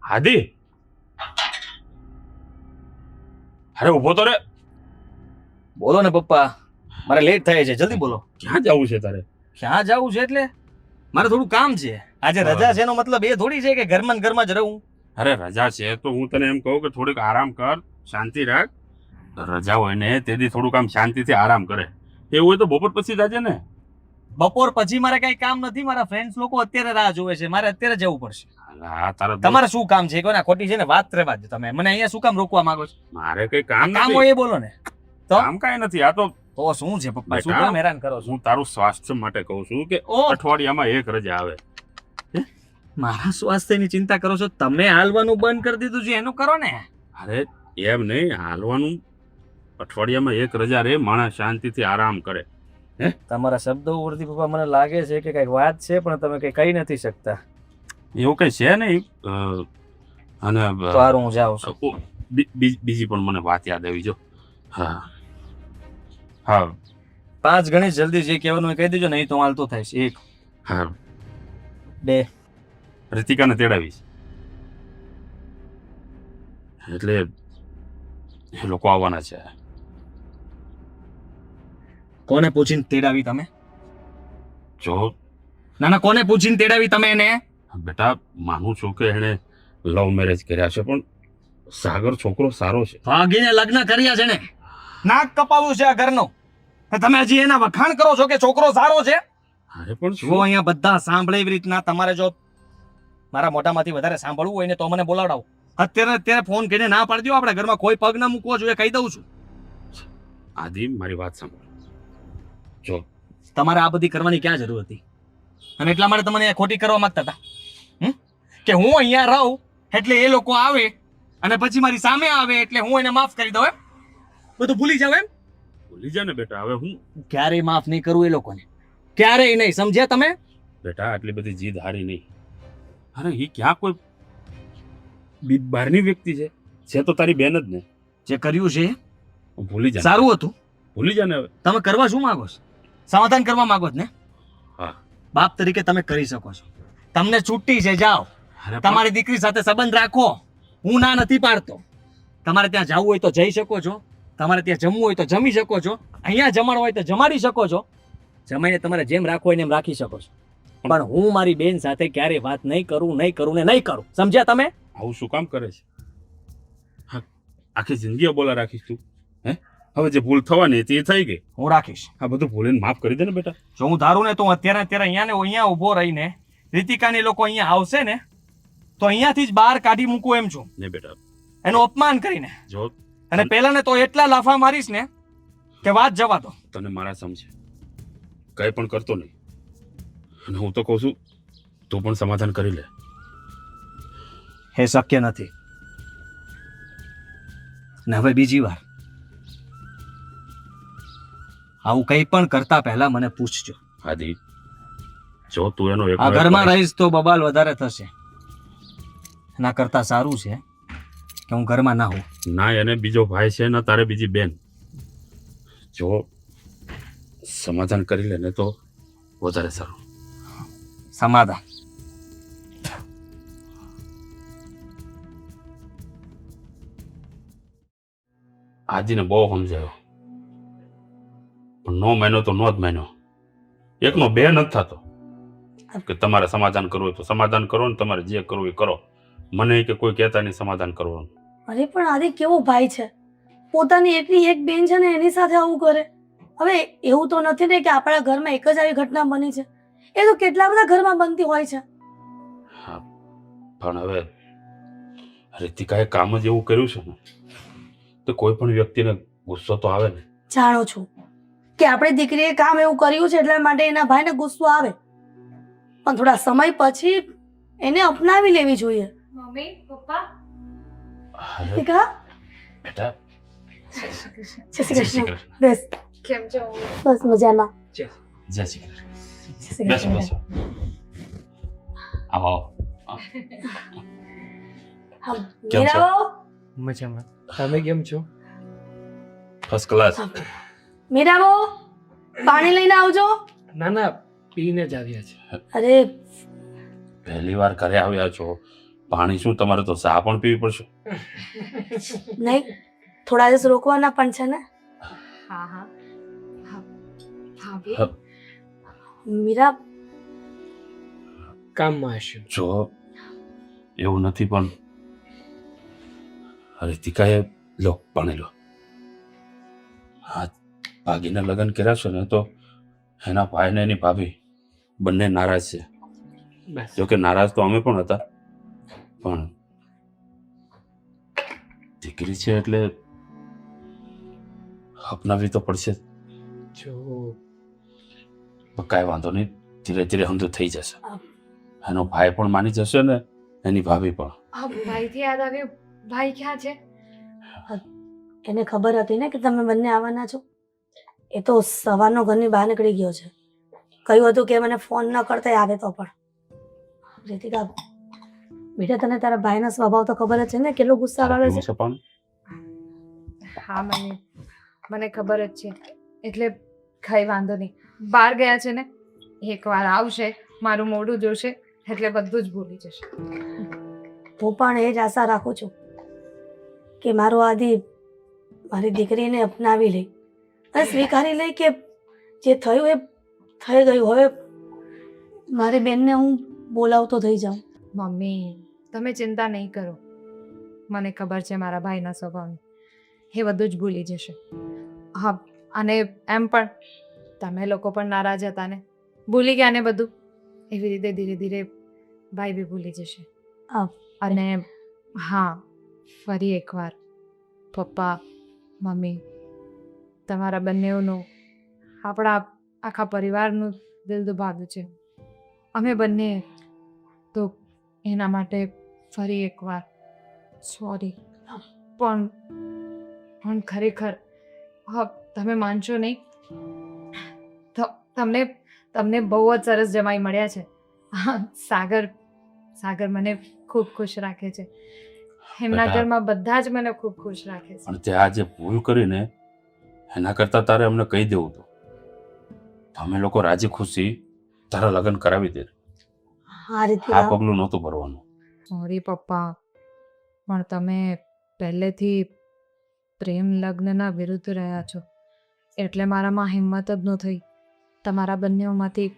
હાદી, અરે ઉભો તો રે. બોલો ને પપ્પા, મારે લેટ થાય છે, જલ્દી બોલો. ક્યાં જવું છે તારે? ક્યાં જવું છે એટલે મારે થોડું કામ છે. આજે રજા છે એનો મતલબ એ થોડી છે કે ઘરમાં ને ઘરમાં જ રહું. અરે રજા છે તો હું તને એમ કહું કે થોડીક આરામ કર, શાંતિ રાખ. રજા હોય ને તેથી થોડુંક આમ શાંતિથી આરામ કરે. એવું હોય તો બપોર પછી જાજે ને. બપોર પછી મારે કઈ કામ નથી. મારા ફ્રેન્ડ્સ લોકો અત્યારે રાહ જોવે છે, મારે અત્યારે જવું પડશે. હા તારા તમારે શું કામ છે? કોના ખોટી છે ને વાત રહેવા દો. તમે મને અહીંયા શું કામ રોકવા માંગો છો? મારે કઈ કામ કામ નથી. હોય એ બોલો ને. તો કામ કાંઈ નથી. આ તો શું છે પપ્પા? શું બેટા, કામ હેરાન કરો છો? હું તારું સ્વાસ્થ્ય માટે કહું છું કે ઓ અઠવાડિયામાં એક રજા આવે. મારા સ્વાસ્થ્યની ચિંતા કરો છો તમે? હાલવાનું બંધ કરી દીધું છે એનું કરો ને. અરે એમ નહીં, હાલવાનું. અઠવાડિયામાં એક રજા રે, માણસ શાંતિથી આરામ કરે. તમારા શબ્દો ઉપરથી પપ્પા મને લાગે છે કે કઈક વાત છે પણ તમે કઈ કહી નથી શકતા. એવું કઈ છે નહીં. અને તો હારું હું જાઉં છું. બીજી પણ મને વાત યાદ આવી. જો હા હા 5 ગણી જલ્દી જે કહેવાનું એ કહી દેજો, નહીં તો હાલતો થાય છે. 1 હા 2 રીતિકાને તેડાવીશ એટલે એ લોકો આવવાના છે. કોને પૂછીને તેડાવી તમે? જો ના કોને પૂછીને તેડાવી તમે એને? બેટા, માનું છું કે એણે લવ મેરેજ કર્યા છે પણ સાગર છોકરો સારો છે. ભાગીને લગ્ન કર્યા છે ને. નાક કપાવ્યું છે આ ઘરનું. તમે હજી એના વખાણ કરો છો કે છોકરો સારો છે? અરે પણ જો અહીંયા બધા સાંભળે એવી રીતના તમારે જો મારા મોઢામાંથી વધારે સાંભળવું હોય ને તો મને બોલાવડાવો. અત્યારે ફોન કરીને ના પાડી દો. આપણા ઘરમાં કોઈ પગ ના મૂકવો જોઈએ, કહી દઉં છું. આદિ, મારી વાત સાંભળ. જો તમારે આ બધી કરવાની ક્યાં જરૂર હતી? અને એટલા માટે તમને ખોટી કરવા માંગતા હતા કે હું અહીંયા રહું એટલે એ લોકો આવે અને પછી મારી સામે આવે એટલે હું એને માફ કરી દઉં. એમ બધું ભૂલી જાવ એમ? ભૂલી જા ને બેટા. હવે હું ક્યારેય માફ નહીં કરું એ લોકોને, ક્યારેય નહીં. સમજ્યા તમે? બેટા, આટલી બધી જીદ હારી નહીં. અરે એ ક્યાં કોઈ બહારની વ્યક્તિ છે? છે તો તારી બેન જ ને. જે કર્યું છે ભૂલી જા. સારું હતું. ભૂલી જા ને હવે. તમે કરવા શું માંગો છો? સમાધાન કરવા માંગો છો ને? હા. બાપ તરીકે તમે કરી શકો છો. તમને છૂટી છે, જાઓ. તમારી દીકરી સાથે સંબંધ રાખો. હું ના નથી પાડતો. તમારે ત્યાં જવું હોય તો જઈ શકો છો. તમારે ત્યાં જમવું હોય તો જમી શકો છો. અહીંયા જમણ હોય તો જમાડી શકો છો. જમાઈને તમારે જેમ રાખવું હોય ને એમ રાખી શકો છો. પણ હું મારી બેન સાથે ક્યારેય વાત નહીં કરું ને નહીં કરું. સમજ્યા તમે? આવું શું કામ કરે છે? આખી જિંદગી બોલા રાખીશ તું? હે, હવે જે ભૂલ થવાની હતી એ થઈ ગઈ. હું રાખીશ. આ બધું ભૂલીને માફ કરી દે ને બેટા. જો હું ધારું ને તો અત્યારે અહીંયા ઉભો રહીને રીતિકાની લોકો અહીંયા આવશે ને તો અહીંયાથી જ બહાર કાઢી મૂકું એમ છું. ને બેટા, એનું અપમાન કરીને. જો અને પેલા ને તો એટલા લાફા મારીશ ને કે વાત જવા દો. તને મારા સમજે કઈ પણ કરતો નહીં. અને હું તો કહું છું તું પણ સમાધાન કરી લે. એ શક્ય નથી. ને હવે બીજી વાર આવું કંઈ પણ કરતા પહેલા મને પૂછજો. આદિ, જો તું એનો આ ઘરમાં રહીશ તો બબાલ વધારે થશે. એના કરતા સારું છે કે હું ઘરમાં ના હોઉં. ના એને બીજો ભાઈ છે ના તારે બીજી બેન. જો સમાધાન કરી લે ને તો વધારે સારું. સમાધાન? આદિને બહુ સમજાયો પણ નો માન્યો તો નો જ માન્યો. એકનો બે નથી થતો કે તમારે સમાધાન કરવું હોય તો સમાધાન કરો ને તમારે જે કરવું એ કરો. મને કે કોઈ કહેતા નહીં સમાધાન કરવાનું. અરે પણ આદિ કેવો ભાઈ છે, પોતાની એકની એક બેન છે ને એની સાથે આવું કરે. હવે એવું તો નથી ને કે આપણા ઘરમાં એક જ આવી ઘટના બની છે. એ તો કેટલા બધા ઘરમાં બનતી હોય છે. હા, પણ હવે રીતિકાએ કામ જ એવું કર્યું છે ને તો કોઈ પણ વ્યક્તિને ગુસ્સો તો આવે ને. જાણો છું કે આપણી દીકરીએ કામ એવું કર્યું છે એટલા માટે એના ભાઈને ગુસ્સો આવે, પણ થોડા સમય પછી એને અપનાવી લેવી જોઈએ. મમ્મી, પપ્પા, દીકરા, બેટા, જય શ્રી કૃષ્ણ. બસ કેમ છો? બસ મજામાં. જય શ્રી કૃષ્ણ. જય શ્રી બેસો કૃષ્ણ. બેસો. આવો આવો. હા, કેમ છો? મીરાઓ, મજામાં. તમે કેમ છો? First class. મીરાઓ, પાણી લઈને આવજો. ના ના, પીને જ આવ્યા છે. અરે પહેલી વાર ઘરે આવ્યા છો પાણી શું તમારે તો ચા પણ પીવી પડશે. નહીં, થોડા દિવસ રોકવાના પણ છે ને. હા હા હા, ભાભી હા. મીરા, કામમાં હશે. જો એવું નથી પણ રીતિકાએ લો પાણી લો. હા, ભાગીના લગ્ન કર્યા છે ને તો એના ભાઈ ને એની ભાભી બંને નારાજ છે. બસ જોકે નારાજ તો અમે પણ હતા, પણ દીકરી છે એટલે અપનાવી તો પડશે જ. જો પણ કાંઈ વાંધો નહીં, ધીરે ધીરે સમજો થઈ જશે. એનો ભાઈ પણ માની જશે ને એની ભાભી પણ. હા, ભાઈથી યાદ આવ્યું, ભાઈ ક્યાં છે? એને ખબર હતી ને કે તમે બંને આવવાના છો. એ તો સવારનો ઘરની બહાર નીકળી ગયો છે. કહ્યું હતું કે મને ફોન ન કરતા આવે તો પણ. રીતિકા, બેટા તને તારા ભાઈના સ્વભાવ તો ખબર જ છે ને, કેટલો ગુસ્સા વાળો પીવું છે. છે પાણી? હા મમ્મી, મને ખબર જ છે, એટલે કઈ વાંધો નહીં. બહાર ગયા છે ને, એકવાર આવશે, મારું મોઢું જોશે એટલે બધું જ ભૂલી જશે. હું પણ એ જ આશા રાખું છું કે મારો આદિ મારી દીકરીને અપનાવી લે અને સ્વીકારી લે કે જે થયું એ થઈ ગયું. હવે મારી બેનને હું બોલાવતો થઈ જાઉં. મમ્મી, તમે ચિંતા નહીં કરો. મને ખબર છે મારા ભાઈના સ્વભાવની, એ બધું જ ભૂલી જશે. હા, અને એમ પણ તમે લોકો પણ નારાજ હતા ને, ભૂલી ગયા ને બધું. એવી રીતે ધીરે ધીરે ભાઈ બી ભૂલી જશે. હા. અને હા, ફરી એકવાર પપ્પા મમ્મી, તમારા બંનેઓનું, આપણા આખા પરિવારનું દિલ દુભાવ્યું છે અમે બંને, તો એના માટે ફરી એકવાર સોરી. પણ ખરેખર હા, તમે માનશો નહીં, તમને બહુ જ સરસ જમાઈ મળ્યા છે. હા, સાગર મને ખૂબ ખુશ રાખે છે. એમના બેટા, ઘરમાં બધા જ મને ખૂબ ખુશ રાખે છે. પણ તે આ જે ભૂલ કરીને એના કરતાં તારે અમને કહી દેવું હતું. અમે લોકો રાજી ખુશી તારા લગ્ન કરાવી દે. હા આ રીતિકા, પગલું નહોતું ભરવાનું. સોરી પપ્પા, પણ તમે પહેલેથી પ્રેમ લગ્નના વિરુદ્ધ રહ્યા છો, એટલે મારામાં હિંમત જ ન થઈ તમારા બંનેઓમાંથી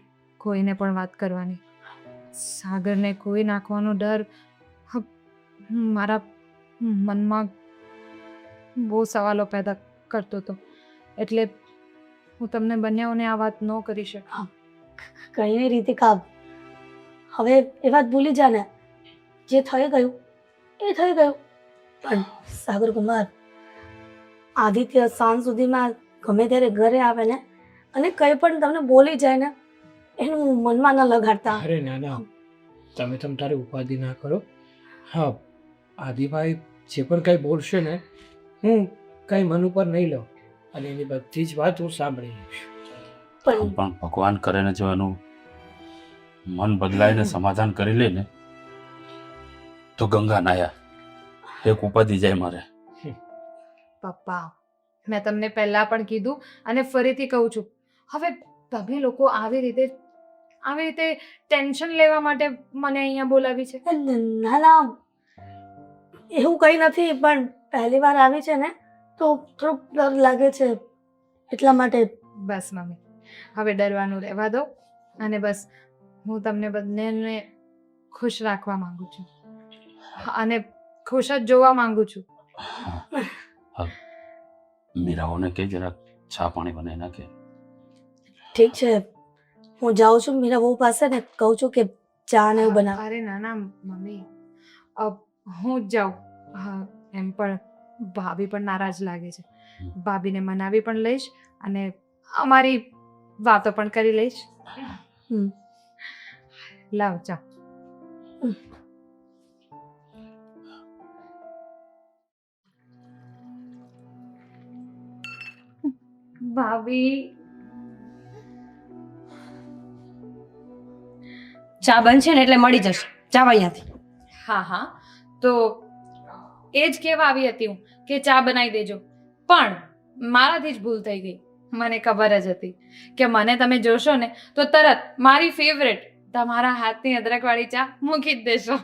કોઈને પણ વાત કરવાની. સાગરને કોઈ નાખવાનો ડર મારા મનમાં બહુ સવાલો પેદા કરતો હતો, એટલે હું તમને બંનેઓને આ વાત ન કરી શકી. કઈ નહીં રીતિકા, હવે એ વાત ભૂલી જા ને. જે થઈ ગયું એ થઈ ગયું. પણ સાગર કુમાર, આદિત્ય સાંજ સુધીમાં ગમે ત્યારે ઘરે આવે ને અને કંઈ પણ તમને બોલી જાય ને, એનું મનમાં ન લગાડતા. અરે ના ના, તમે તારી ઉપાધિ ના કરો. હા, આદિભાઈ જે પણ કંઈ બોલશે ને, હું કંઈ મન ઉપર નહીં લઉં અને એની બધી જ વાત હું સાંભળી લઈશ. પણ પણ ભગવાન કરે ને જો એનું મન બદલાઈને સમાધાન કરી લે ને તો ગંગા નાયા એક ઉપાધિ જાય મારે. પપ્પા, મેં તમને પહેલાં પણ કીધું અને ફરીથી કહું છું, હવે તમે લોકો આવી રીતે ટેન્શન લેવા માટે મને અહીંયા બોલાવી છે. ના ના, એવું કંઈ નથી, પણ પહેલી વાર આવી છે ને તો થોડોક ડર લાગે છે એટલા માટે. બસ મમ્મી, હવે ડરવાનું રહેવા દો અને બસ હું તમને બંનેને ખુશ રાખવા માંગુ છું અને ખુશ જ જોવા માંગુ છું. મીરાઓને કે જરાક ચા પાણી બનાવી નાખે. ઠીક છે, હું જાઉં છું મીરા બહુ પાસે ને કહું છું કે ચા ને એવું બનાવ. અરે ના ના મમ્મી, હું જ જાઉં. હા, એમ પણ ભાભી પણ નારાજ લાગે છે. ભાભીને મનાવી પણ લઈશ અને અમારી વાતો પણ કરી લઈશ. હમ. લાવ ચા. ભાભી, ચા બનશે ને એટલે મળી જશે. જાવ અહીંયાથી. હા હા, તો એ જ કહેવા આવી હતી હું કે ચા બનાવી દેજો, પણ મારાથી જ ભૂલ થઈ ગઈ. મને ખબર જ હતી કે મને તમે જોશો ને તો તરત મારી ફેવરેટ તમારા હાથની અદરકવાળી ચા મૂકી જ દેશો.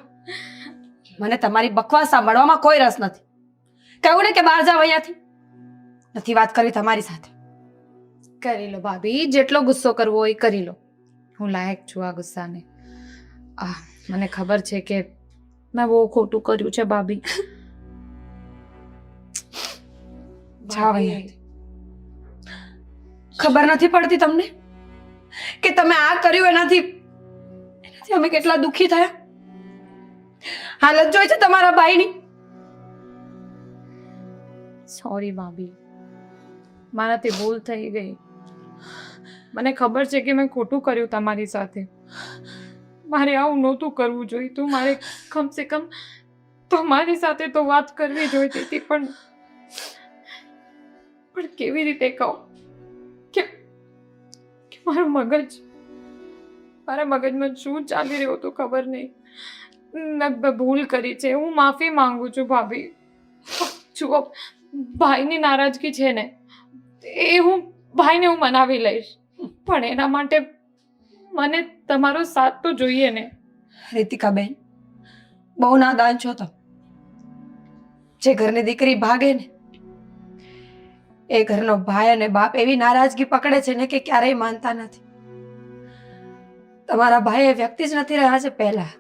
મને તમારી બકવાસ સાંભળવામાં કોઈ રસ નથી. કહ્યું ને કે બહાર જાવ અહીંયાથી. નથી વાત કરી તમારી સાથે. કરી લો ભાભી, જેટલો ગુસ્સો કરવો હોય એ કરી લો. હું લાયક છું આ ગુસ્સાને. મને ખબર છે કે મેં બહુ ખોટું કર્યું છે ભાભી. જાઓ અહીંયાથી. ખબર નથી પડતી તમને કે તમે આ કર્યું એનાથી અમે કેટલા દુઃખી થયા? હાલત જોઈ છે તમારા ભાઈની. સોરી ભાભી, મારાથી ભૂલ થઈ ગઈ. મને ખબર છે કે મેં ખોટું કર્યું તમારી સાથે. મારે આવું નહોતું કરવું જોઈતું. મારે કમસે કમ તમારી સાથે તો વાત કરવી જોઈતી હતી, પણ કેવી રીતે કહું કે મારું મારા મગજમાં શું ચાલી રહ્યું હતું ખબર નહીં. મેં ભૂલ કરી છે. હું માફી માંગુ છું ભાભી. જુઓ, ભાઈની નારાજગી છે ને, ભાઈને હું મનાવી લઈશ, પણ એના માટે મને તમારો સાથ તો જોઈએ ને. રીતિકાબેન, બહુ નાદાન છો તમે. જે ઘરની દીકરી ભાગે ને, એ ઘરનો ભાઈ અને બાપ એવી નારાજગી પકડે છે ને કે ક્યારેય માનતા નથી. તમારા ભાઈ એ વ્યક્તિ જ નથી રહ્યા છે. પહેલા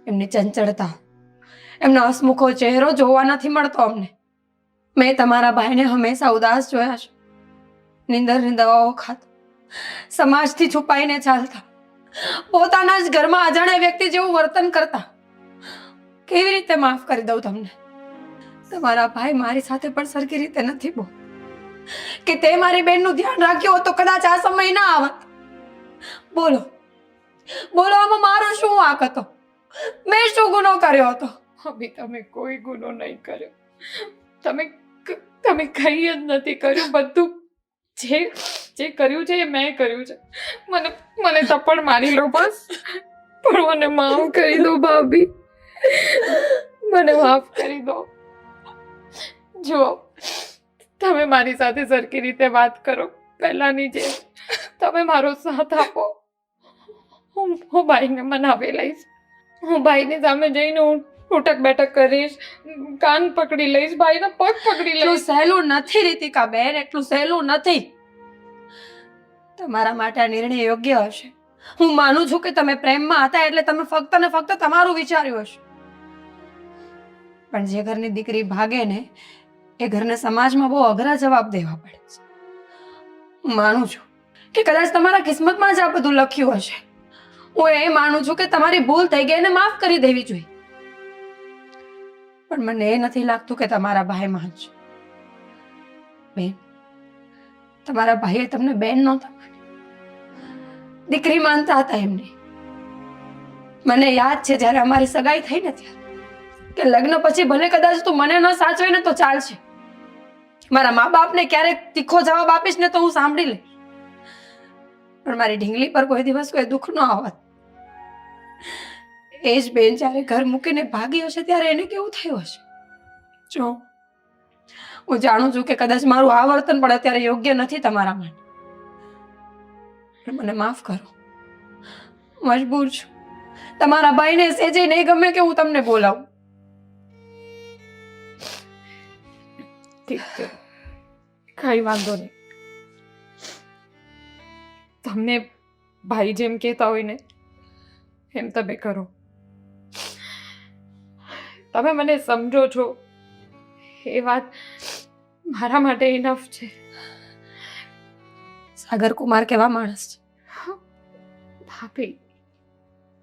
એમની ચંચળતા, એમનો હસમુખો ચહેરો જોવા નથી મળતો અમને. મેં તમારા ભાઈને હંમેશા ઉદાસ જોયા છે. નીંદરની દવાઓ ખાતા, સમાજથી છુપાઈને ચાલતા, પોતાના જ ઘરમાં અજાણ્યા વ્યક્તિ જેવું વર્તન કરતા. કેવી રીતે માફ કરી દઉં તમને? તમારા ભાઈ મારી સાથે પણ સરખી રીતે નથી બોલ કે તે મારી બેનનું ધ્યાન રાખ્યું હોત તો કદાચ આ સમય ના આવત. બોલો બોલો, આમાં મારો શું વાંક હતો? મેં શું ગુનો કર્યો હતો? ભાભી, તમે કોઈ ગુનો નહીં કર્યો. તમે કંઈ જ નથી કર્યું. બધું જે કર્યું છે એ મેં કર્યું છે. મને થપ્પડ મારી લો બસ, પણ મને માફ કરી દો ભાભી. મને માફ કરી દો. જુઓ, તમે મારી સાથે સરખી રીતે વાત કરો, પહેલાની જેમ. તમે મારો સાથ આપો. હું ભાઈને મનાવી લઈશ. હું ભાઈની સામે જઈને હું ઉઠક બેઠક કરીશ, કાન પકડી લઈશ, ભાઈના પગ પકડી એટલું લઈશ. સહેલું નથી રીતિકા બેન, એટલું સહેલું નથી. તમારા માટે આ નિર્ણય યોગ્ય હશે. હું માનું છું કે તમે પ્રેમમાં હતા એટલે તમે ફક્ત ને ફક્ત તમારું વિચાર્યું હશે. પણ જે ઘરની દીકરી ભાગે ને, એ ઘરને સમાજમાં બહુ અઘરા જવાબ દેવા પડે છે. હું માનું છું કે કદાચ તમારા કિસ્મતમાં જ આ બધું લખ્યું હશે. હું એ માનું છું કે તમારી ભૂલ થઈ ગઈ એને માફ કરી દેવી જોઈએ. પણ મને એ નથી લાગતું કે તમારા ભાઈ માનશે. બેન, તમારા ભાઈએ તમને બેન નહોતા માની, દીકરી માનતા હતા એમને. મને યાદ છે જ્યારે અમારી સગાઈ થઈ ને ત્યારે કે લગ્ન પછી ભલે કદાચ તું મને ન સાચવે ને તો ચાલશે, મારા મા બાપને ક્યારેક તીખો જવાબ આપીશ ને તો હું સાંભળી લઈશ, પણ મારી ઢીંગલી પર કોઈ દિવસ કોઈ દુઃખ ન આવત. એ જ બેન જ્યારે ઘર મૂકીને ભાગી હશે ત્યારે એને કેવું થયું હશે? જો, હું જાણું છું કે કદાચ મારું આ વર્તન પણ અત્યારે યોગ્ય નથી તમારા માટે, પણ મને માફ કરો. મજબૂર છું. તમારા ભાઈને સેજે નહીં ગમે કે હું તમને બોલાવું. ઠીક છે, કઈ વાંધો નહીં. તમને ભાઈ જેમ કહેતા હોય ને એમ તમે કરો. તમે મને સમજો છો એ વાત મારા માટે ઇનફ છે. સાગર કુમાર કેવા માણસ છે?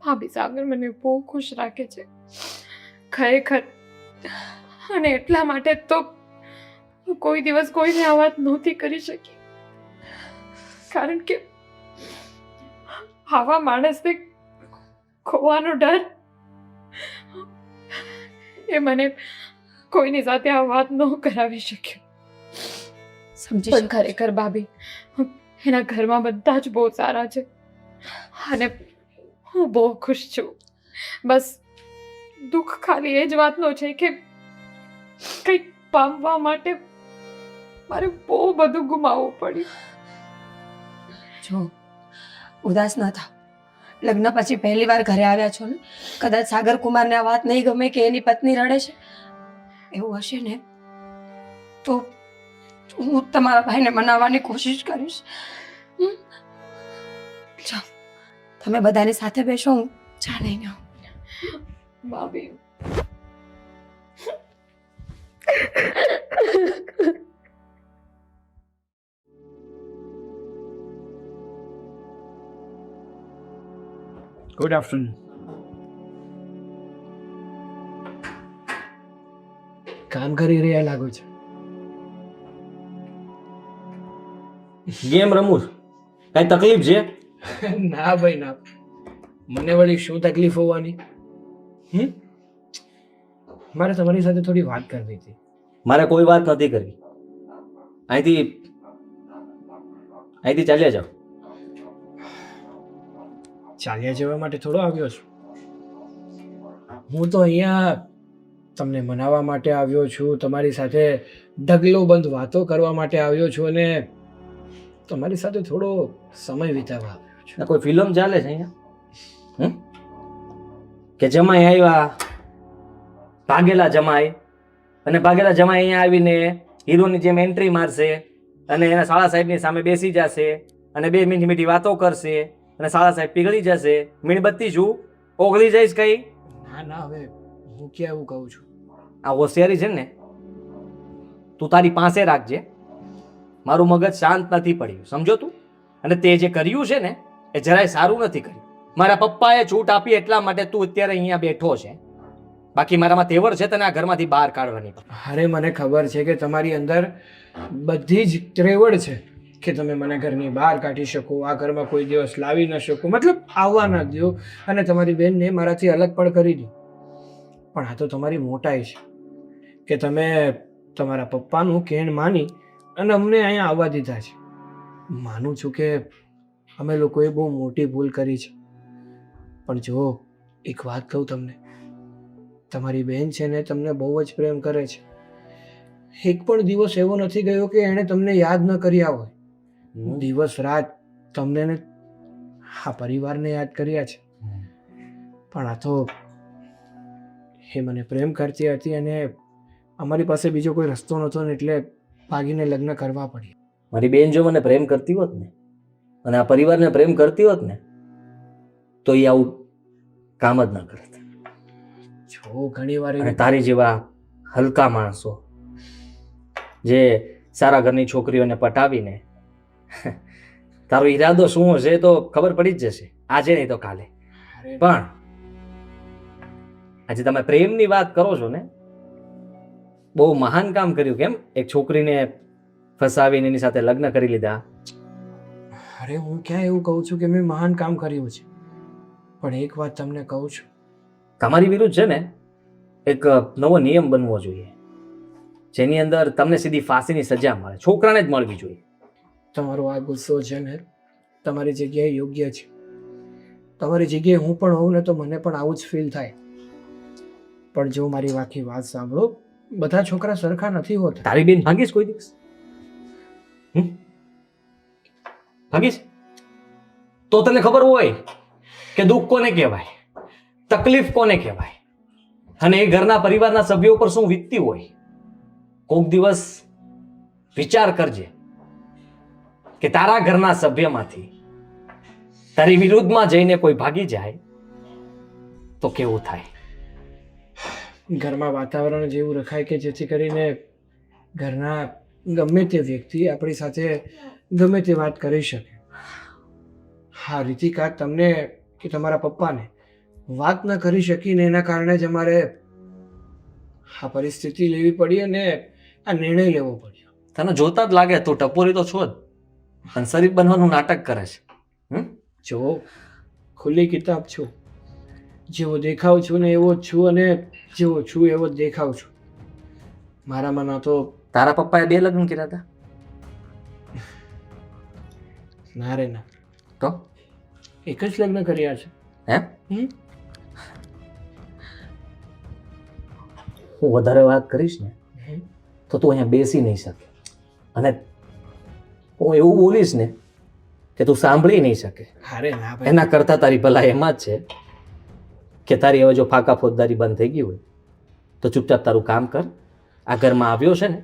ભાભી સાગર મને બહુ ખુશ રાખે છે ખરેખર, અને એટલા માટે તો હું કોઈ દિવસ કોઈને આ વાત નહોતી કરી શકી, કારણ કે આવા માણસને ખોવાનો ડર એ મને કોઈની સાથે આ વાત ન કરાવી શક્યો. સમજી પણ ખરેખર ભાભી, એના ઘરમાં બધા જ બહુ સારા છે અને હું બહુ ખુશ છું. બસ દુઃખ ખાલી એ જ વાતનો છે કે કંઈક પામવા માટે મારે બહુ બધું ગુમાવવું પડ્યું. જો, ઉદાસ ન થાવ, લગ્ન પછી પહેલી વાર ઘરે આવ્યા છો ને, કદાચ સાગર કુમારને આ વાત નહીં ગમે કે એની પત્ની રડે છે, એવું હશે ને તો હું તમારા ભાઈને મનાવવાની કોશિશ કરીશ. જાઓ, તમે બધાની સાથે બેસો, હું ચા લઈને આવું. ભાભી, ગુડ આફ્ટરનૂન. કામ કરી રહ્યા લાગો છો. ગેમ રમું છું. કઈ તકલીફ છે? ના ભાઈ ના, મને વળી શું તકલીફ હોવાની? મારે તમારી સાથે થોડી વાત કરવી હતી. મારે કોઈ વાત નથી કરવી. અહીંથી ચાલ્યા જાઓ. ચાલ્યા જવા માટે થોડો આવ્યો છું. હું તો અહીંયા તમને મનાવવા માટે આવ્યો છું, તમારી સાથે ઢગલો બંધ વાતો કરવા માટે આવ્યો છું અને તમારી સાથે થોડો સમય વિતાવવા આવ્યો છું. કોઈ ફિલ્મ ચાલે છે અહીંયા? કે જમાઈ આવ્યા, ભાગેલા જમાઈ, અને ભાગેલા જમાઈ અહીંયા આવીને હીરોની જેમ એન્ટ્રી મારશે અને એના શાળા સાહેબની સામે બેસી જશે અને 2 મીઠી મીઠી વાતો કરશે અને શાળા સાહેબ પીગળી જશે. મીણબત્તી શું ઓગળી જઈશ કઈ? ના ના, હવે હું ક્યાં એવું કહું છું. આ હોશિયારી છે ને તું તારી પાસે રાખજે. મારું મગજ શાંત નથી પડ્યું, સમજો તું? અને તે જે કર્યું છે ને એ જરાય સારું નથી કર્યું. મારા પપ્પાએ છૂટ આપી એટલા માટે તું અત્યારે અહીંયા બેઠો છે. બાકી મારામાં તેવડ છે તને આ ઘરમાંથી બહાર કાઢવાની. અરે મને ખબર છે કે તમારી અંદર બધી જ ત્રેવડ છે કે તમે મને ઘરની બહાર કાઢી શકો, આ ઘરમાં કોઈ દિવસ લાવી ન શકો, મતલબ આવવા ન દો અને તમારી બેનને મારાથી અલગ પણ કરી દો. પણ આ તો તમારી મોટાઈ છે કે તમે તમારા પપ્પાનું કહેણ માની અને અમને અહીંયા આવવા દીધા છે. માનું છું કે અમે લોકોએ બહુ મોટી ભૂલ કરી છે. પણ જો એક વાત કહું તમને, તમારી બહેન છે ને તમને બહુ જ પ્રેમ કરે છે. એક પણ દિવસ એવો નથી ગયો કે એણે તમને યાદ ન કર્યા હોય. દિવસ રાત તમને ને આ પરિવારને યાદ કર્યા છે. પણ આ તો એ મને પ્રેમ કરતી હતી અને અમારી પાસે બીજો કોઈ રસ્તો નહોતો ને એટલે ભાગીને લગ્ન કરવા પડ્યા. મારી બેન જો મને પ્રેમ કરતી હોત ને અને આ પરિવારને પ્રેમ કરતી હોત ને તો એ આવું કામ જ ન કરત. જો ઘણી વાર અને તારી જેવા હલકા માણસો જે સારા ઘરની છોકરીઓને પટાવીને તારો ઈરાદો શું હશે તો ખબર પડી જ જશે, આજે નહીં તો કાલે. પણ આજે તમે પ્રેમની વાત કરો છો ને, બહુ મહાન કામ કર્યું. કેમ? એક છોકરીને ફસાવીને એની સાથે લગ્ન કરી લીધા. અરે હું ક્યાં એવું કહું છું કે મેં મહાન કામ કર્યું છે, પણ એક વાત તમને કહું છું, તમારી વિરુદ્ધ છે ને એક નવો નિયમ બનવો જોઈએ જેની અંદર તમને સીધી ફાંસીની સજા મળે, છોકરાને જ મળવી જોઈએ. તમારો આ ગુસ્સો છે ને તમારી જગ્યાએ યોગ્ય છે. તમારી જગ્યાએ હું પણ હોઉં ને તો મને પણ આવું જ ફીલ થાય. પણ જો મારી આખી વાત સાંભળો, બધા છોકરા સરખા નથી હોતા. તારી બેન ભાગીશ કોઈ દિવસ? ભાગીશ તો તને ખબર હોય કે દુઃખ કોને કહેવાય, તકલીફ કોને કહેવાય અને એ ઘરના પરિવારના સભ્યો પર શું વીતતી હોય. કોક દિવસ વિચાર કરજે કે તારા ઘરના સભ્યમાંથી તારી વિરુદ્ધમાં જઈને કોઈ ભાગી જાય તો કેવું થાય. ઘરમાં વાતાવરણ જેવું રખાય કે જેથી કરીને ઘરના ગમે તે વ્યક્તિ આપણી સાથે ગમે તે વાત કરી શકે. હા રીતિકા, તમને કે તમારા પપ્પાને વાત ન કરી શકીને એના કારણે જ અમારે આ પરિસ્થિતિ લેવી પડી અને આ નિર્ણય લેવો પડ્યો. તને જોતા જ લાગે તું ટપોરી તો છો જ અને શરીફ બનવાનું નાટક કરે છે. જો ખુલ્લી કિતાબ છું, જેવો દેખાવ છું ને એવો જ છું અને જેવો છું એવો જ દેખાવ છું. મારામાં ના તો તારા પપ્પાએ 2 લગ્ન કર્યા હતા? ના રે ના, તો એક જ લગ્ન કર્યા છે. હે? હું વધારે વાત કરીશ ને તો તું અહીંયા બેસી નહીં શકે અને હું એવું બોલીશ ને કે તું સાંભળી નહીં શકે. અરે ના ભાઈ, એના કરતાં તારી ભલાઈ એમાં જ છે કે તારી હવે જો ફાકા ફોજદારી બંધ થઈ ગઈ હોય તો ચૂપચાપ તારું કામ કર. આ ઘરમાં આવ્યો છે ને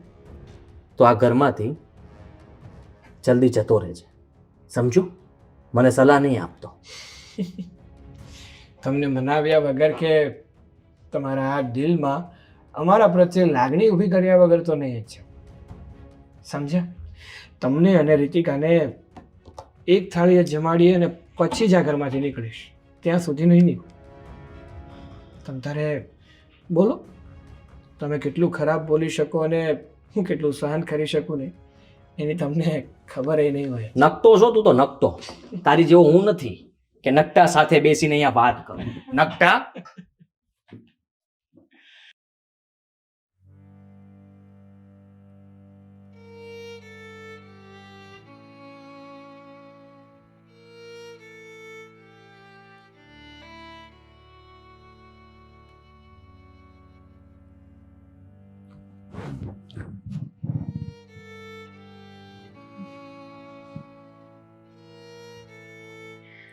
તો આ ઘરમાંથી જલ્દી જતો રહેજે, સમજો? મને સલાહ નહીં આપતો. તમને મનાવ્યા વગર કે તમારા આ દિલમાં અમારા પ્રત્યે લાગણી ઊભી કર્યા વગર તો નહીં જ છે, સમજ્યા? તમને અને રીતિકાને એક થાળીએ જમાડીએ અને પછી જ આ ઘરમાંથી નીકળીશ, ત્યાં સુધી નહીં નીકળું. તમ તારે બોલો, તમે કેટલું ખરાબ બોલી શકો અને હું કેટલું સહન કરી શકું ને એની તમને ખબર એ નહીં હોય. નકતો છો તું તો નકતો. તારી જેવો હું નથી કે નકટા સાથે બેસીને અહીંયા વાત કરું. નકટા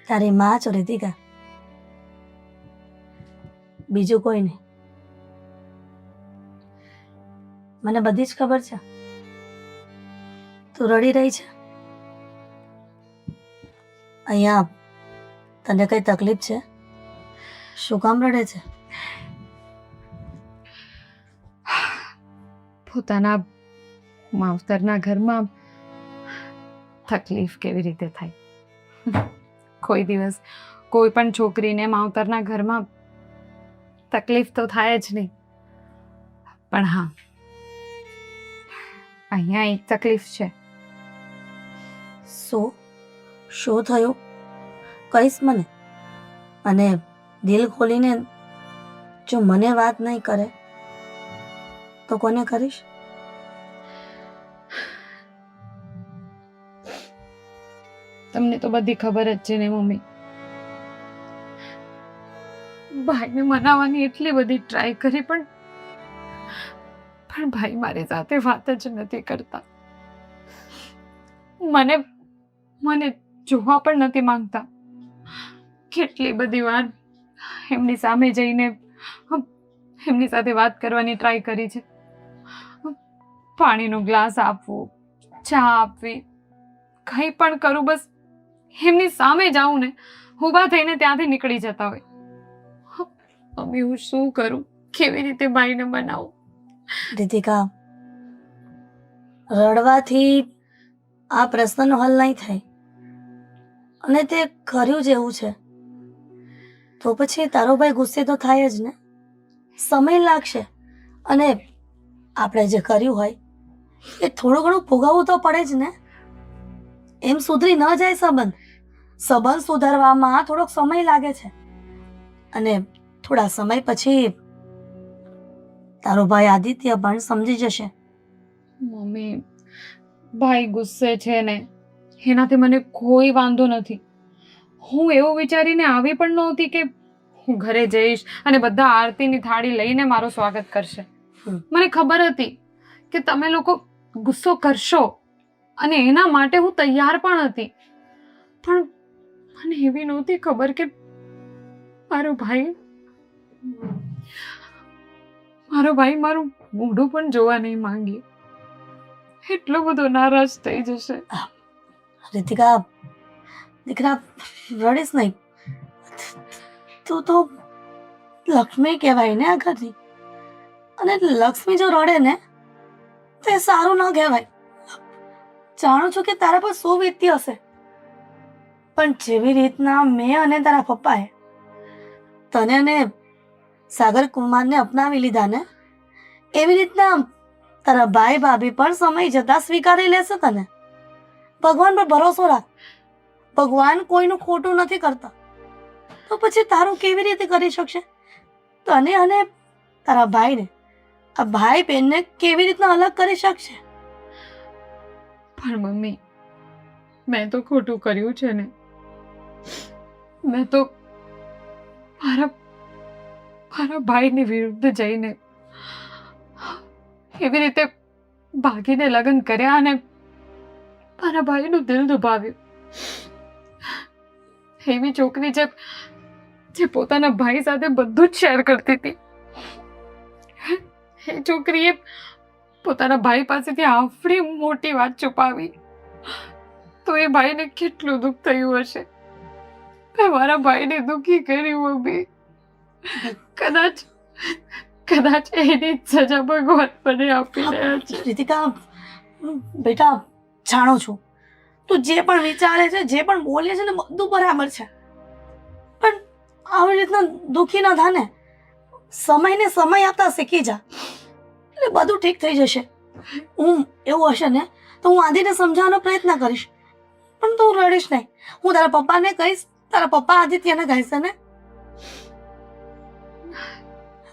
તારી માં છો રીતિકા, બીજું કોઈ નહીં. મને બધી જ ખબર છે તું રડી રહી છે. અહીંયા તને કઈ તકલીફ છે? શું કામ રડે છે? પોતાના માવતરના ઘરમાં તકલીફ કેવી રીતે થાય? કોઈ દિવસ કોઈ પણ છોકરીને માવતરના ઘરમાં તકલીફ તો થાય જ નહીં. પણ હા, અહીંયા એક તકલીફ છે. શું થયું? કહીશ મને? અને દિલ ખોલીને જો મને વાત નહીં કરે તો કોને કરીશ? તમને તો બધી ખબર જ છે ને મમ્મી. ભાઈને મનાવવાની એટલી બધી ટ્રાય કરી પણ ભાઈ મારી સાથે વાત જ નથી કરતા. મને જોવા પણ નથી માંગતા. કેટલી બધી વાર એમની સામે જઈને એમની સાથે વાત કરવાની ટ્રાય કરી છે. પાણીનો ગ્લાસ આપવું, ચા આપવી, કંઈ પણ કરું, બસ એમની સામે જાઉં ને ઊભા થઈને ત્યાંથી નીકળી જતા હોય. મમ્મી, હું શું કરું? કેવી રીતે ભાઈને મનાવું? રીતિકા, રડવાથી આ પ્રશ્નનો હલ નહીં થાય. અને તે કર્યું જેવું છે તો પછી તારો ભાઈ ગુસ્સે તો થાય જ ને. સમય લાગશે અને આપણે જે કર્યું હોય એ થોડું ઘણું ભોગવવું તો પડે જ ને. એમ સુધરી ન જાય સંબંધ. સંબંધ સુધારવામાં થોડોક સમય લાગે છે અને થોડા સમય પછી તારો ભાઈ આદિત્ય પણ સમજી જશે. મમ્મી, ભાઈ ગુસ્સે છે ને એનાથી મને કોઈ વાંધો નથી. હું એવું વિચારીને આવી પણ નહોતી કે હું ઘરે જઈશ અને બધા આરતીની થાળી લઈને મારું સ્વાગત કરશે. મને ખબર હતી કે તમે લોકો ગુસ્સો કરશો અને એના માટે હું તૈયાર પણ હતી. પણ મને એવી નહોતી ખબર કે મારો ભાઈ મારું મોઢું પણ જોવા નહીં માંગે. એટલો બધો નારાજ થઈ જશે. રીતિકા, દીકરા રડીશ નહીં. તું તો લક્ષ્મી કહેવાય ને આ ઘરની. અને લક્ષ્મી જો રડે ને તો એ સારું ન કહેવાય. જાણું છું કે તારા પર શું વીતતી હશે, પણ જેવી રીતના મેં અને તારા પપ્પાએ તને અને સાગર કુમારને અપનાવી લીધા ને એવી રીતના તારા ભાઈ ભાભી પણ સમય જતા સ્વીકારી લેશે તને. ભગવાન પર ભરોસો રાખ. ભગવાન કોઈનું ખોટું નથી કરતા. તો પછી તારું કેવી રીતે કરી શકશે? તને અને તારા ભાઈને, આ ભાઈ બહેનને કેવી રીતના અલગ કરી શકશે? પણ મમ્મી, મેં તો ખોટું કર્યું છે ને. મેં તો મારા ભાઈની વિરુદ્ધ જઈને એવી રીતે ભાગીને લગ્ન કર્યા અને મારા ભાઈનું દિલ દુભાવ્યું. એવી છોકરી જે પોતાના ભાઈ સાથે બધું જ શેર કરતી હતી, એ છોકરીએ પોતાના ભાઈ પાસેથી આવડી મોટી વાત છુપાવી, તો એ ભાઈને કેટલું દુઃખ થયું હશે. મેં મારા ભાઈને દુઃખી કર્યું મમ્મી. કદાચ એની જ સજા ભગવાન મને આપી રહ્યા છે. રીતિકા બેટા, જાણું છું તું જે પણ વિચારે છે, જે પણ બોલે છે ને, બધું બરાબર છે, પણ આવી રીતના દુઃખી ના થા ને. સમયને સમય આપતા શીખી જા, એટલે બધું ઠીક થઈ જશે. હું એવું હશે ને તો હું આદિને સમજાવવાનો પ્રયત્ન કરીશ, પણ તું રડીશ નહીં. હું તારા પપ્પાને કહીશ, તારા પપ્પા આદિત્યને કહેશે ને.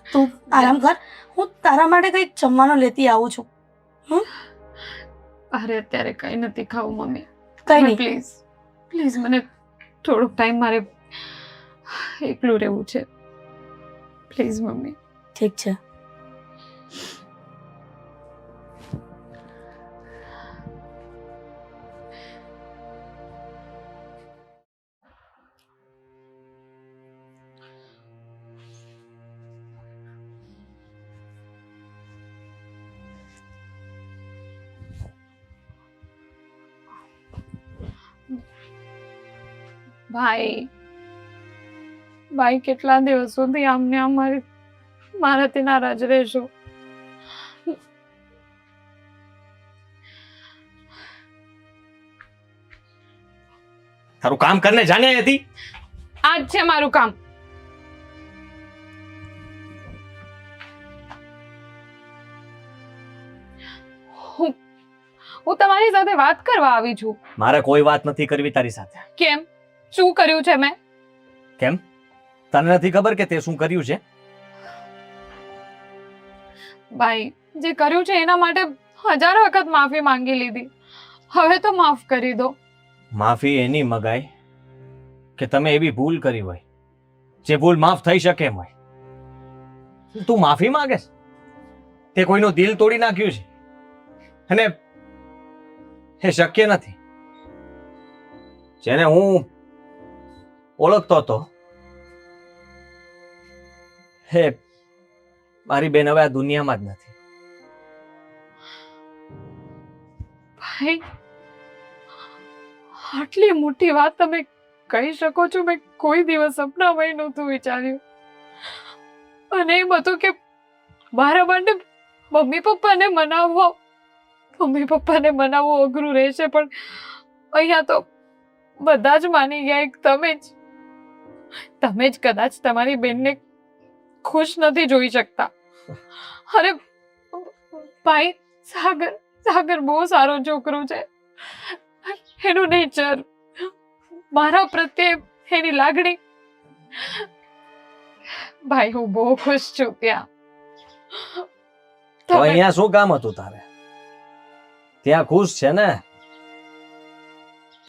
તું આરામ કર, હું તારા માટે કંઈક જમવાનું લેતી આવું છું. અરે અત્યારે કઈ નથી ખાવું મમ્મી. કઈ નહીં. પ્લીઝ મને થોડોક ટાઈમ મારે એકલું રહેવું છે. Please mummy. ઠીક છે. ભાઈ કેટલા દિવસ સુધી આમને આમ મારાથી નારાજ રહેશો? તારું કામ કરને જાને હતી. આ જ છે મારું કામ. હું તમારી સાથે વાત કરવા આવી છું. મારે કોઈ વાત નથી કરવી તારી સાથે. કેમ? શું કર્યું છે મેં? કેમ? તને નથી ખબર કે તે શું કર્યું છે? ભાઈ, જે કર્યું છે એના માટે 1000 વખત માફી માંગી લીધી. હવે તો માફ કરી દો. માફી એની મગાય કે તમે એવી ભૂલ કરી હોય જે ભૂલ માફ થઈ શકે એમ હોય. તું માફી માંગે છે? તે કોઈનું દિલ તોડી નાખ્યું છે, અને એ શક્ય નથી. જેને હું ઓળખતો હતો, હે મારી બેન હવે આ દુનિયામાં જ નથી. ભાઈ, આટલી મોટી વાત તમે કહી શકો છો? મેં કોઈ દિવસ સપનામાં નહોતું વિચાર્યું. અને એ બધું કે મારા માટે મમ્મી પપ્પાને મનાવવું અઘરું રહેશે, પણ અહીંયા તો બધા જ માની ગયા. એક તમે જ કદાચ તમારી બેનને ખુશ નથી જોઈ શકતા. અરે ભાઈ, સાગર બહુ સારો છોકરો છે. એનું નેચર, મારા પ્રત્યે એની લાગણી, ભાઈ હું બહુ ખુશ છું ત્યાં. તો અહીંયા શું કામ હતું તારે? ત્યાં ખુશ છે ને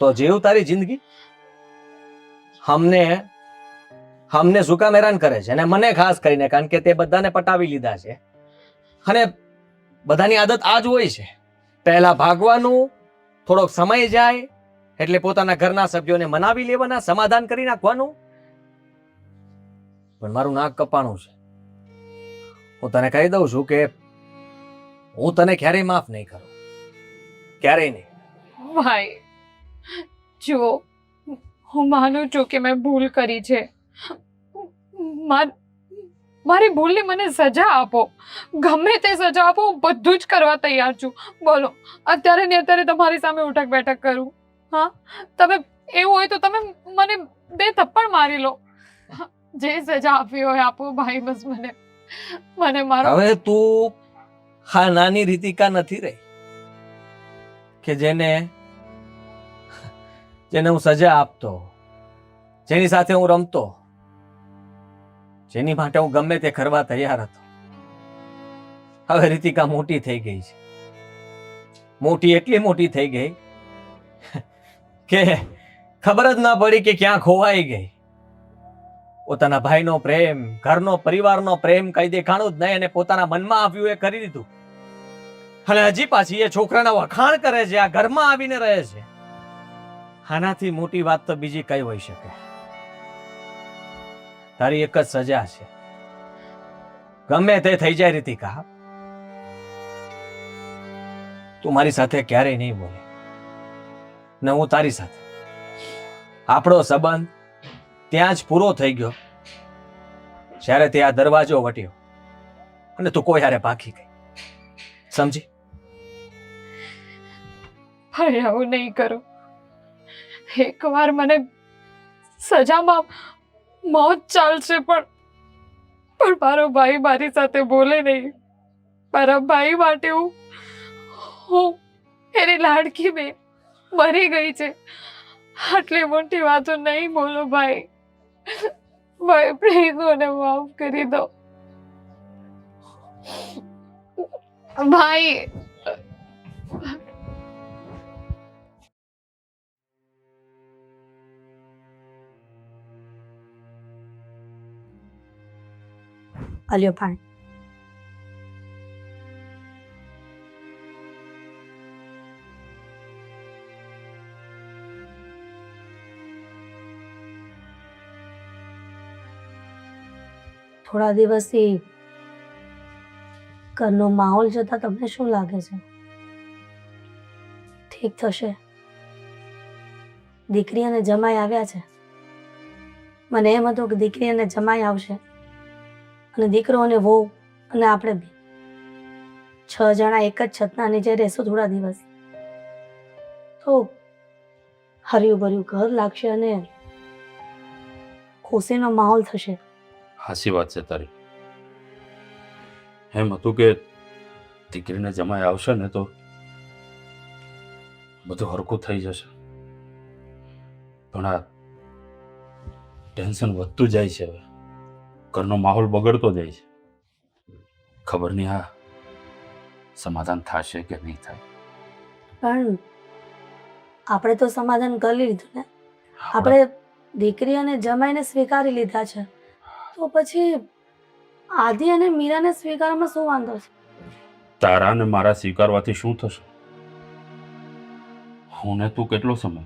તો જીવ તારી જિંદગી. હમને શું કામ હેરાન કરે છે? અને મને ખાસ કરીને, કારણ કે તે બધાને પટાવી લીધા છે, અને બધાની આદત આ જ હોય છે. પહેલા ભાગવાનું, થોડોક સમય જાય એટલે પોતાના ઘરના સભ્યોને મનાવી લેવાના, સમાધાન કરી નાખવાનું. પણ મારું નાક કપાણું છે. હું તને કહી દઉં છું કે હું તને ક્યારેય માફ નહીં કરું, ક્યારેય નહીં. ભાઈ જો, હું માનું છું કે મેં ભૂલ કરી છે. મારી ભૂલની મને સજા આપો, ગમે તે સજા આપો, હું બધું જ કરવા તૈયાર છું. બોલો, અત્યારે ને અત્યારે તમારી સામે ઉઠક બેઠક કરું? હા, તમે એવું હોય તો તમે મને 2 થપ્પડ મારી લો. જે સજા આપવી હોય આપો ભાઈ, બસ મને મારો. હવે તું હા નાની રીતિકા નથી રહી કે જેને હું સજા આપતો, જેની સાથે હું રમતો, જેની માટે હું ગમે તે કરવા તૈયાર હતો. હવે રીતિકા મોટી થઈ ગઈ છે. મોટી એટલી મોટી થઈ ગઈ કે ખબર જ ના પડી કે ક્યાં ખોવાઈ ગઈ. પોતાના ભાઈનો પ્રેમ, ઘરનો પરિવારનો પ્રેમ કઈ દેખાણું જ નહીં, અને પોતાના મનમાં આવ્યું એ કરી દીધું. અને હજી પાછી એ છોકરાના વખાણ કરે છે, આ ઘરમાં આવીને રહે છે. આનાથી મોટી વાત તો બીજી કઈ હોઈ શકે? તારી એક જ સજા છે, ગમે તે થઈ જાય રીતિકા, તું મારી સાથે ક્યારેય નહીં બોલે ને હું તારી સાથે. આપણો સંબંધ ત્યાં જ પૂરો થઈ ગયો જ્યારે તે આ દરવાજો વટ્યો અને તું કોઈ હારે ભાગી ગઈ, સમજી? પણ આવું નહીં કરો. એકવાર મને સજામાં મોત ચાલશે, પણ મારો ભાઈ મારી સાથે બોલે નહીં. મારા ભાઈ માટે હું એની લાડકી બેન મરી ગઈ છે. આટલી મોટી વાતો નહીં બોલો ભાઈ. ભાઈ પ્લીઝ મને માફ કરી દો ભાઈ. અલ્યો પાણી. થોડા દિવસથી ઘરનો માહોલ જોતા તમને શું લાગે છે? ઠીક થશે? દીકરી અને જમાઈ આવ્યા છે. મને એમ હતું કે દીકરી અને જમાઈ આવશે અને દીકરો અને વહુ અને આપણે બી 6 જણા એક જ છતના નીચે રહેશું થોડા દિવસ, તો હર્યું ભર્યું ઘર લાગશે અને ખુશીનો માહોલ થશે. હાસી વાત છે તારી. એમ હતું કે દીકરીને જમાઈ આવશે ને તો બધું હરખું થઈ જશે, પણ આ ટેન્શન વધતું જાય છે. હવે ઘરનો માહોલ બગડતો જાય છે. ખબર નહીં આ સમાધાન થશે કે નહીં થાય. પણ આપણે તો સમાધાન કરી લીધું ને. આપણે દીકરી અને જમાઈને સ્વીકારી લીધા છે, તો પછી આદિ અને મીરાને સ્વીકારવામાં શું વાંધો છે? તારા ને મારા સ્વીકારવાથી શું થશે? હું ને તું કેટલો સમય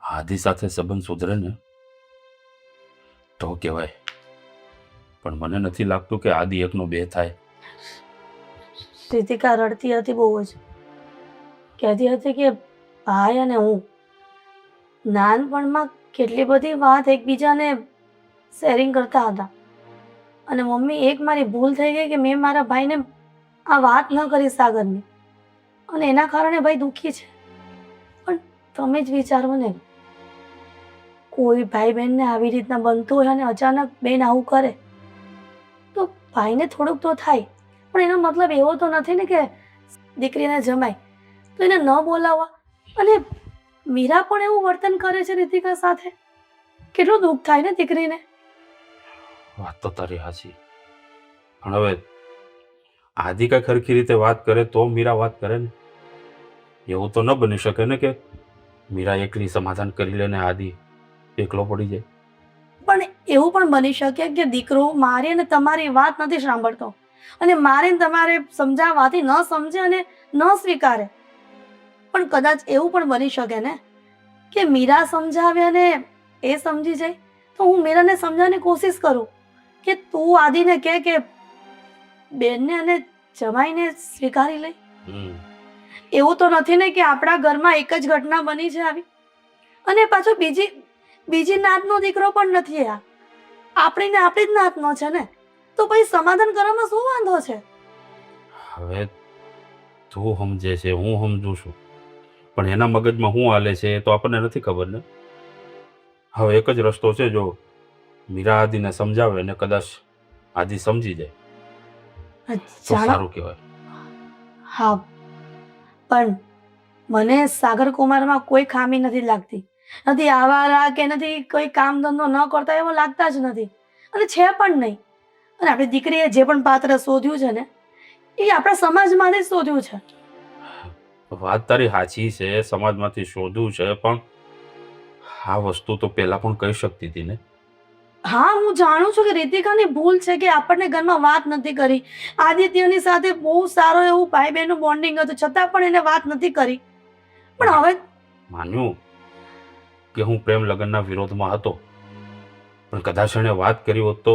આદિ સાથે સંબંધ સુધરે ને તો કહેવાય, પણ મને નથી લાગતું કે આદિ એકનો બે થાય. રીતિકા રડતી હતી બહુ જ, કહેતી હતી કે ભાઈ અને હું નાનપણમાં કેટલી બધી વાત એકબીજાને શેરિંગ કરતા હતા, અને મમ્મી એક મારી ભૂલ થઈ ગઈ કે મેં મારા ભાઈને આ વાત ન કરી સાગરની, અને એના કારણે ભાઈ દુઃખી છે. પણ તમે જ વિચારો ને, કોઈ ભાઈ બહેનને આવી રીતના બનતું હોય અને અચાનક બેન આવું કરે તો ભાઈને થોડુંક તો થાય, પણ એનો મતલબ એવો તો નથી ને કે દીકરીને જમાય તો એને ન બોલાવવા. અને મીરા પણ એવું વર્તન કરે છે રીતિકા સાથે, કેટલું દુઃખ થાય ને દીકરીને. વાત તો તારી હાચી, પણ હવે આદિ કઈ ખરખી રીતે વાત કરે તો મીરા વાત કરે ને. એવું તો ન બની શકે ને કે મીરા એકલી સમાધાન કરી લે ને આદિ એકલો પડી જાય. પણ એવું પણ બની શકે કે દીકરો મારી અને તમારી વાત નથી સાંભળતો અને મારે ને તમારે સમજાવવાથી ન સમજે અને ન સ્વીકારે. પણ કદાચ એવું પણ બની શકે ને કે મીરા સમજાવે અને એ સમજી જાય, તો હું મીરાને સમજાવવાની કોશિશ કરું કે તું આદિને કહે કે બેનને અને જમાઈને સ્વીકારી લે. એવું તો નથી ને કે આપણા ઘરમાં એક જ ઘટના બની છે આવી, અને પાછો બીજી નાતનો દીકરો પણ નથી. આ આપણી જ નાતનો છે ને, તો પછી સમાધાન કરવામાં શું વાંધો છે? હવે તું સમજે છે, હું સમજુ છું, પણ એના મગજમાં શું હાલે છે એ તો આપણને નથી ખબર ને. હવે એક જ રસ્તો છે, જો મીરા આદિને સમજાવે ને કદાચ આદિ સમજી જાય તો સારું કહેવાય. હા, પણ મને સાગર કુમારમાં કોઈ ખામી નથી લાગતી, નથી આવારા કે નથી કોઈ કામ ધંધો ન કરતા એવો લાગતા જ નથી, અને છે પણ નહીં. અને આપણી દીકરીએ જે પણ પાત્ર શોધ્યું છે ને એ આપણા સમાજમાંથી જ શોધ્યું છે. વાત તારી સાચી છે, સમાજમાંથી શોધવું છે, પણ આ વસ્તુ તો પહેલા પણ કહી શકતી હતી ને. હા, હું જાણું છું કે રીતિકાની ભૂલ છે કે આપણને ઘરમાં વાત નથી કરી. આદિત્યની સાથે બહુ સારો એવું ભાઈ બહેનનું બોન્ડિંગ હતું, છતાં પણ એને વાત નથી કરી. પણ હવે માન્યું, કે હું પ્રેમ લગ્નના વિરોધમાં હતો, પણ કદાચ એણે વાત કરી હોત તો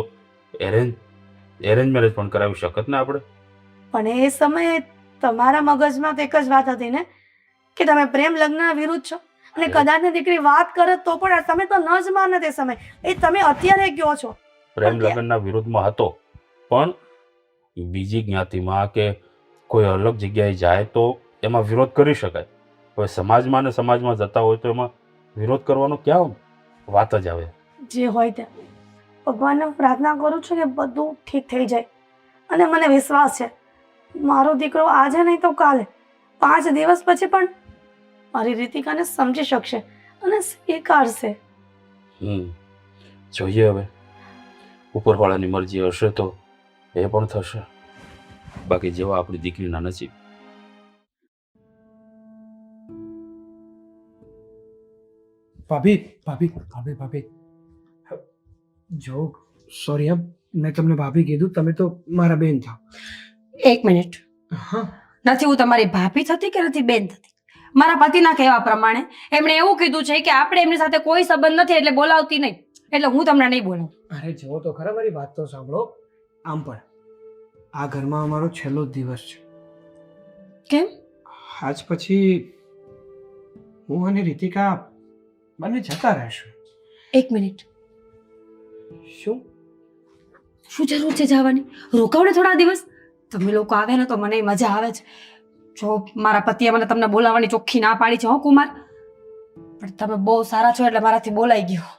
એરેન્જ મેરેજ પણ કરાવી શકત ને આપણે. પણ એ સમયે તમારા મગજમાં તો એક જ વાત હતી ને કે તમે પ્રેમ લગ્નના વિરુદ્ધ છો, અને કદાચ ને દીકરી વાત કરે તો પણ તમે તો ન જ માને તે સમય. એ તમે અત્યારે કહો છો પ્રેમ લગ્નના વિરુદ્ધમાં હતો, પણ બીજી જ્ઞાતિમાં કે કોઈ અલગ જગ્યાએ જાય તો એમાં વિરોધ કરી શકાય. હવે સમાજમાં ને સમાજમાં જતા હોય તો એમાં વિરોધ કરવાનો ક્યાં વાત જ આવે. જે હોય તે ભગવાનને પ્રાર્થના કરું છું કે બધું ઠીક થઈ જાય, અને મને વિશ્વાસ છે મારો દીકરો આજે નહીં તો કાલે 5 દિવસ પછી પણ મારી રીતિકાને સમજી શકશે અને સ્વીકારશે. જોઈએ હવે, ઉપરવાળાની મરજી હશે તો એ પણ થશે, બાકી જેવા આપણી દીકરીના નસીબ. ભાભી ભાભી ભાભી ભાભી જો સોરી, મેં તમને ભાભી કીધું, તમે તો મારા બેન થાવ. એક મિનિટ. હા, નથી હું તમારી ભાભી થતી કે નથી બેન થતી. મારા પતિના કહેવા પ્રમાણે એમણે એવું કીધું છે કે આપણે એમની સાથે કોઈ સંબંધ નથી એટલે બોલાવતી નહીં, એટલે હું તમને નહીં બોલાવું. અરે જો તો ખરા, મારી વાત તો સાંભળો. આમ પણ આ ઘરમાં અમારો છેલ્લો જ દિવસ છે. કેમ? આજ પછી હું અને રીતિકા બંને જતા રહેશું. એક મિનિટ. શું શું જરૂર છે જવાની? રોકાવ ને થોડા દિવસ. તમે લોકો આવે ને તો મને મજા આવે છે. જો મારા પતિએ મને તમને બોલાવવાની ચોખ્ખી ના પાડી છે હો કુમાર, પણ તમે બહુ સારા છો એટલે મારાથી બોલાઈ ગયું.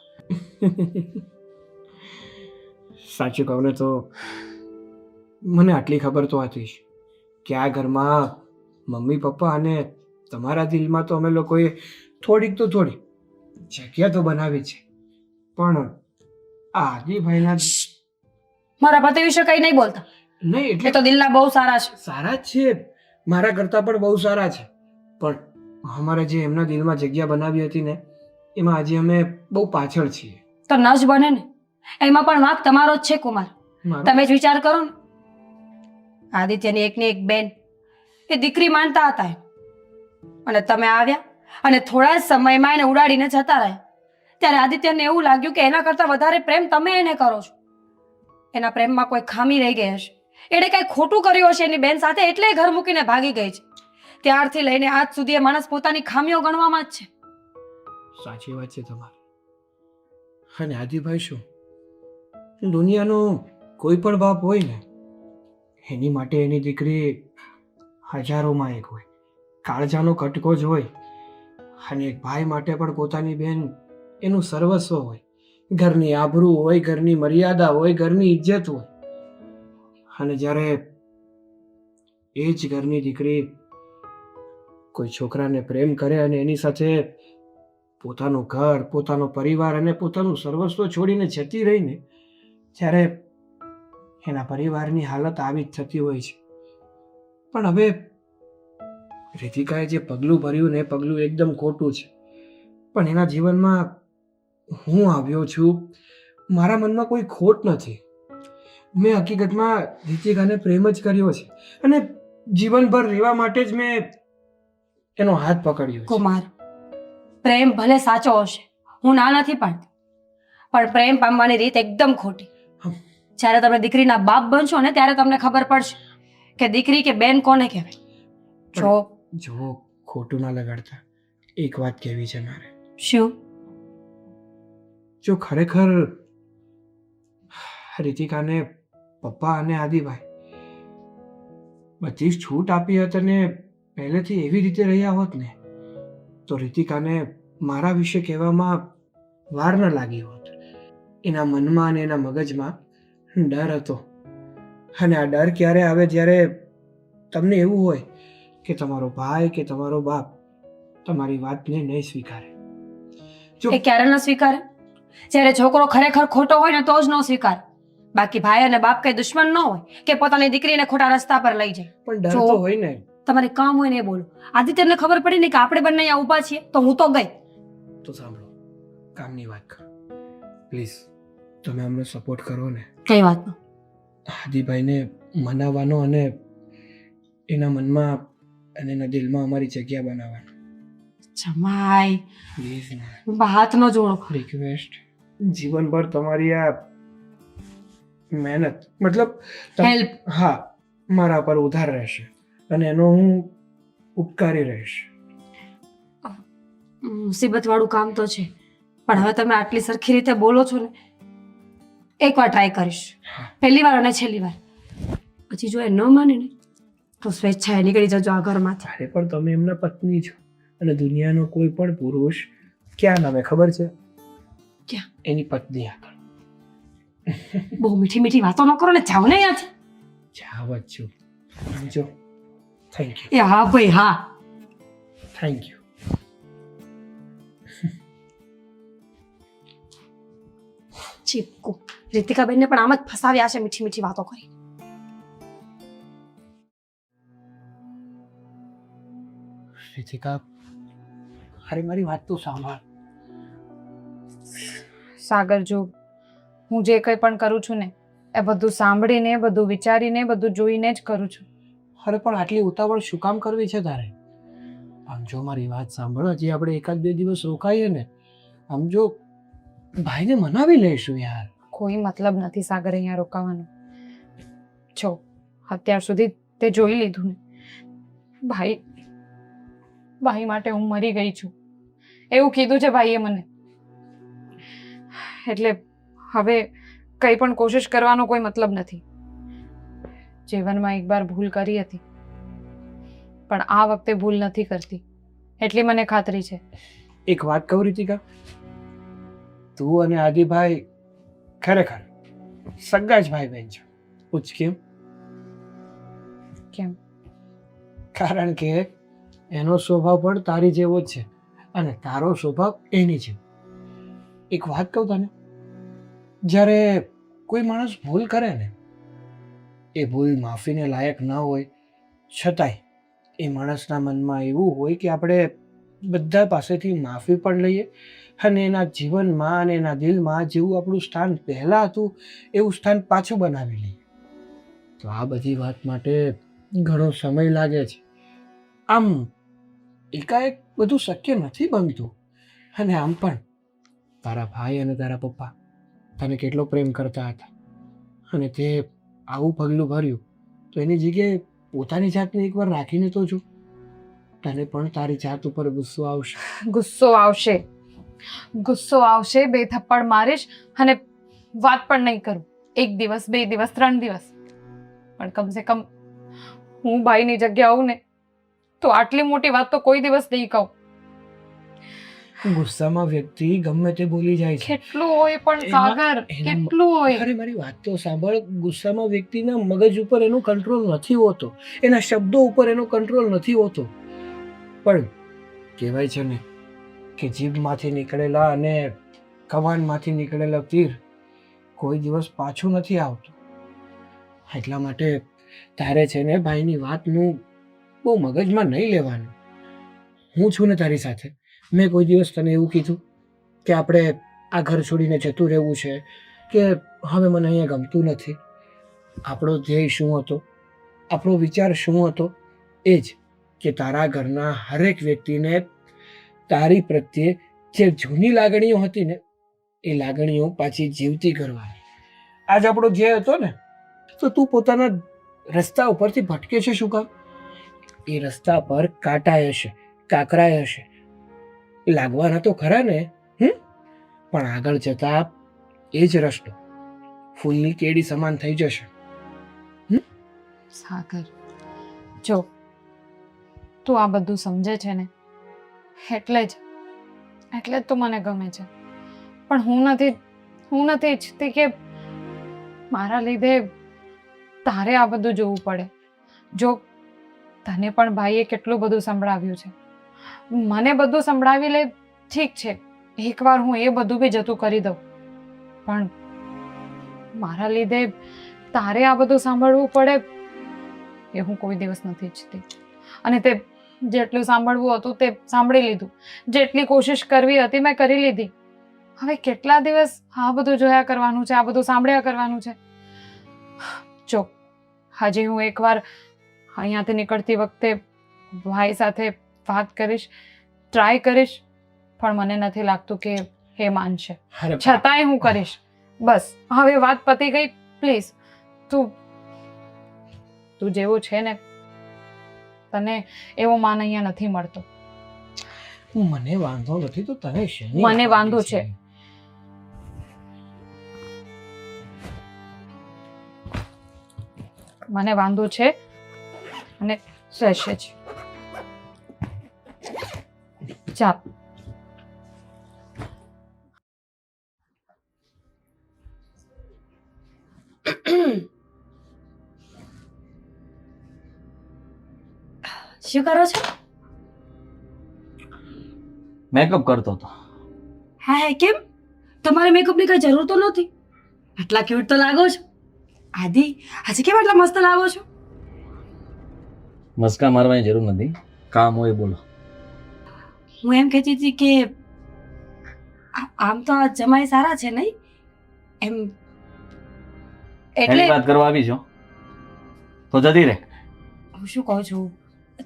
સાચું કહું ને તો મને આટલી ખબર તો હતી જ કે આ ઘરમાં મમ્મી પપ્પા અને તમારા દિલમાં તો અમે લોકોએ થોડીક તો થોડી જગ્યા તો બનાવી છે, પણ આ આદિભાઈના મારા પતિ વિશે કઈ નહીં બોલતા. નહીં એ એટલે તો દિલના બહુ સારા છે. સારા જ છે, મારા કરતાં પણ બહુ સારા છે, પણ અમારે જે એમના દિલમાં જગ્યા બનાવી હતી ને એમાં આજે અમે બહુ પાછળ છીએ. તો ન જ બને ને, એમાં પણ વાંક તમારો જ છે કુમાર. મારો- તમે જ વિચાર કરો ને. આદિત્યની એકની એક બેન એ દીકરી માનતા હતા એને. અને તમે આવ્યા અને થોડા જ સમયમાં એને ઉડાડીને જતા રહ્યા. ત્યારે આદિત્યને એવું લાગ્યું કે એના કરતાં વધારે પ્રેમ તમે એને કરો છો. એના પ્રેમમાં કોઈ ખામી રહી ગઈ હશે, એણે કંઈ ખોટું કર્યું હશે એની બેન સાથે, એટલે એ ઘર મૂકીને ભાગી ગઈ છે. ત્યારથી લઈને આજ સુધી એ માણસ પોતાની ખામીઓ ગણવામાં જ છે. સાચી વાત છે તમારી. અને આદિભાઈ શું, દુનિયાનો કોઈ પણ બાપ હોય ને એની માટે એની દીકરી હજારોમાં એક હોય, કાળજાનો કટકો જ હોય. અને એક ભાઈ માટે પણ પોતાની બેન એનું સર્વસ્વ હોય. ઘરની આબરૂ હોય, ઘરની મર્યાદા હોય, ઘરની ઇજ્જત હોય. અને જ્યારે એ જ ઘરની દીકરી કોઈ છોકરાને પ્રેમ કરે અને એની સાથે પોતાનું ઘર, પોતાનો પરિવાર અને પોતાનું સર્વસ્વ છોડીને જતી રહીને, ત્યારે એના પરિવારની હાલત આવી જ થતી હોય છે. પણ હવે રીતિકાએ જે પગલું ભર્યું ને એ પગલું એકદમ ખોટું છે, પણ એના જીવનમાં હું આવ્યો છું, મારા મનમાં કોઈ ખોટ નથી. મેં હકીકતમાં રીતિકાને પ્રેમ જ કર્યો છે અને જીવનભર રહેવા માટે જ મેં એનો હાથ પકડ્યો છે. કુમાર, પ્રેમ ભલે સાચો હશે, હું ના નથી પાડતી, પણ પ્રેમ પામવાની રીત એકદમ ખોટી. જ્યારે તમે દીકરીના બાપ બનશો ને ત્યારે તમને ખબર પડશે કે દીકરી કે બેન કોને કહેવાય. જો ખોટું ના લગાડતા, એક વાત કહેવી છે મારે. શું? જો ખરેખર રીતિકાને પપ્પા અને આદિભાઈ બધી જ છૂટ આપી હોત અને પહેલેથી એવી રીતે રહ્યા હોત ને, તો રીતિકાને મારા વિશે કહેવામાં વાર ન લાગી હોત. એના મનમાં અને એના મગજમાં ડર હતો, અને આ ડર ક્યારે આવે જ્યારે તમને એવું હોય કે તમારો ભાઈ કે તમારો બાપ તમારી વાતને નહીં સ્વીકારે. એ ક્યારે ન સ્વીકારે? જ્યારે છોકરો ખરેખર ખોટો હોય ને તો જ ન સ્વીકારે. બાકી ભાઈ અને બાપ કઈ દુશ્મન ન હોય કે પોતાની દીકરીને ખોટા રસ્તા પર લઈ જાય. પણ ડર તો હોય ને. તમારે કામ હોય ને એ બોલો. આદિત્યને ખબર પડી ને કે આપણે બંને અહીંયા ઊભા છીએ તો હું તો ગઈ. તો સાંભળો, કામની વાત કરો પ્લીઝ. તમે અમને સપોર્ટ કરો ને. કઈ વાતનો? આદિભાઈને મનાવવાનો અને એના મનમાં અને એના દિલમાં અમારી જગ્યા બનાવવાનો. જમાઈ પ્લીઝ હાથ ન જોડો. રિક્વેસ્ટ, જીવનભર તમારી આ મહેનત મતલબ હેલ્પ. હા, મારા પર ઉધાર રહેશે અને એનો હું ઉપકારી રહીશ. મુસીબત વાળું કામ તો છે, પણ હવે તમે આટલી સરખી રીતે બોલો છો ને, એકવાર ટ્રાય કરીશ, પહેલી વાર અને છેલ્લી વાર. પછી જો એ ન માને ને તો સ્વેચ્છાએ નીકળી જજો આ ઘરમાંથી. અરે પણ તમે એમના પત્ની છો અને દુનિયાનો કોઈ પણ પુરુષ ક્યાં નમે ખબર છે? ક્યાં? એની પત્ની આગળ. બહુ મીઠી મીઠી વાતો ન કરો ને, જાઓ ને અહીંયાથી. જાવ જ છું. સમજો? Thank you. એ હા ભાઈ હા. Thank you. ચીપકુ રીતિકાબેનને પણ આમ જ ફસાવ્યા છે મીઠી મીઠી વાતો કરી. રીતિકા, અરે મારી વાત તો સાંભળ. સાગર, જો હું જે કંઈ પણ કરું છું ને એ બધું સાંભળીને, બધું વિચારીને, બધું જોઈને જ કરું છું. અરે પણ આટલી ઉતાવળ શું કામ કરવી છે તારે? આમ જો મારી વાત સાંભળ, હજી આપણે એકાદ બે દિવસ રોકાઈએ ને, આમ જો ભાઈને મનાવી લઈશું યાર. કોઈ મતલબ નથી સાગર અહીંયા રોકાવાનો. જો અત્યાર સુધી તે જોઈ લીધું ને, ભાઈ માટે હું મરી ગઈ છું એવું કીધું છે ભાઈએ મને. એટલે હવે કંઈ પણ કોશિશ કરવાનો કોઈ મતલબ નથી. જીવનમાં એકવાર ભૂલ કરી હતી, પણ આ વખતે ભૂલ નથી કરતી એટલી મને ખાતરી છે. એક વાત કહું રીતિકા, તું અને આદિભાઈ ખરેખર સગા જ ભાઈ બહેન છો. પૂછ કેમ? કેમ? કારણ કે એનો સ્વભાવ પણ તારી જેવો જ છે અને તારો સ્વભાવ એની જેવો. એક વાત કહું તને, જ્યારે કોઈ માણસ ભૂલ કરે ને, એ ભૂલ માફીને લાયક ન હોય છતાંય એ માણસના મનમાં એવું હોય કે આપણે બધા પાસેથી માફી પણ લઈએ અને એના જીવનમાં અને એના દિલમાં જેવું આપણું સ્થાન પહેલાં હતું એવું સ્થાન પાછું બનાવી લઈએ. તો આ બધી વાત માટે ઘણો સમય લાગે છે. આમ એકાએક બધું શક્ય નથી બનતું. અને આમ પણ તારા ભાઈ અને તારા પપ્પા તને કેટલો પ્રેમ કરતા હતા અને તે આવું પગલું ભર્યું, તો એની જગ્યાએ પોતાની જાતને એકવાર રાખીને તો જો. તને પણ તારી જાત ઉપર ગુસ્સો આવશે. ગુસ્સો આવશે, ગુસ્સો આવશે. 2 થપ્પડ મારીશ અને વાત પણ નહીં કરું. 1 દિવસ, 2 દિવસ, 3 દિવસ, પણ કમસે કમ હું ભાઈની જગ્યા આવું ને તો આટલી મોટી વાત તો કોઈ દિવસ નહીં કહું. ગુસ્સામાં વ્યક્તિ ગમે તે બોલી જાય છે. કેટલું હોય પણ સાગર, કેટલું હોય. અરે મારી વાત તો સાંભળ, ગુસ્સામાં વ્યક્તિના મગજ ઉપર એનો કંટ્રોલ નથી હોતો, એના શબ્દો ઉપર એનો કંટ્રોલ નથી હોતો. પણ કહેવાય છે ને કે જીભમાંથી નીકળેલા અને કમાનમાંથી નીકળેલા તીર કોઈ દિવસ પાછું નથી આવતું. એટલા માટે તારે છે ને ભાઈની વાતનું બહુ મગજમાં નહીં લેવાનું. હું છું ને તારી સાથે. મેં કોઈ દિવસ તને એવું કીધું કે આપણે આ ઘર છોડીને જતું રહેવું છે કે હવે મને અહીંયા ગમતું નથી? આપણો ધ્યેય શું હતો, આપણો વિચાર શું હતો? એ જ કે તારા ઘરના હરેક વ્યક્તિને તારી પ્રત્યે જે જૂની લાગણીઓ હતી ને એ લાગણીઓ પાછી જીવતી કરવાની. આજ આપણો ધ્યેય હતો ને, તો તું પોતાના રસ્તા ઉપરથી ભટકે છે શું કામ? એ રસ્તા પર કાંટા હશે, કાંકરા હશે, લાગવાના તો ખરા ને, પણ આગળ જતા એ જ રસ્તો ફૂલની કેડી સમાન થઈ જશે. સાગર, જો તું આ બધું સમજે છે ને એટલે જ તું મને ગમે છે. પણ હું નથી ઈચ્છતી કે મારા લીધે તારે આ બધું જોવું પડે. જો તને પણ ભાઈએ કેટલું બધું સંભળાવ્યું છે, મને બધું સંભળાવી લે, ઠીક છે, એકવાર હું એ બધું બી જતું કરી દઉં, પણ મારા લીધે તારે આ બધું સાંભળવું પડે એ હું કોઈ દિવસ નથી ઈચ્છતી. અને તે જેટલું સાંભળવું હતું તે સાંભળી લીધું, જેટલી કોશિશ કરવી હતી મેં કરી લીધી. હવે કેટલા દિવસ આ બધું જોયા કરવાનું છે, આ બધું સાંભળ્યા કરવાનું છે? જો હજી હું એકવાર અહીંયાથી નીકળતી વખતે ભાઈ સાથે વાત કરીશ ટ્રાય કરીશ, પણ મને નથી લાગતું કે એ માનશે. અરે છતાંય હું કરીશ. બસ હવે વાત પતી ગઈ. પ્લીઝ તું તું જેવો છે ને, તને એવો માન અહીંયા નથી મળતો. મને વાંધો નથી તો તને શેની મને વાંધો છે. મને વાંધો છે અને રહેશે જ. ચાલ. શું કરો છો? મેકઅપ કરતો હતો. હા હે, કેમ? તમારે મેકઅપની કઈ જરૂર તો નથી. આટલા ક્યુટ તો લાગો છો. આદિ, આજે કેમ આટલા મસ્ત લાગો છો? મસ્કા મારવાની જરૂર નથી, કામ હોય બોલો. હું એમ કહેતી હતી કે આમ તો આ જમાઈ સારા છે નહીં? એમ એટલે એની વાત કરવા આવી છો તો જતી રહે. હું શું કહું છું,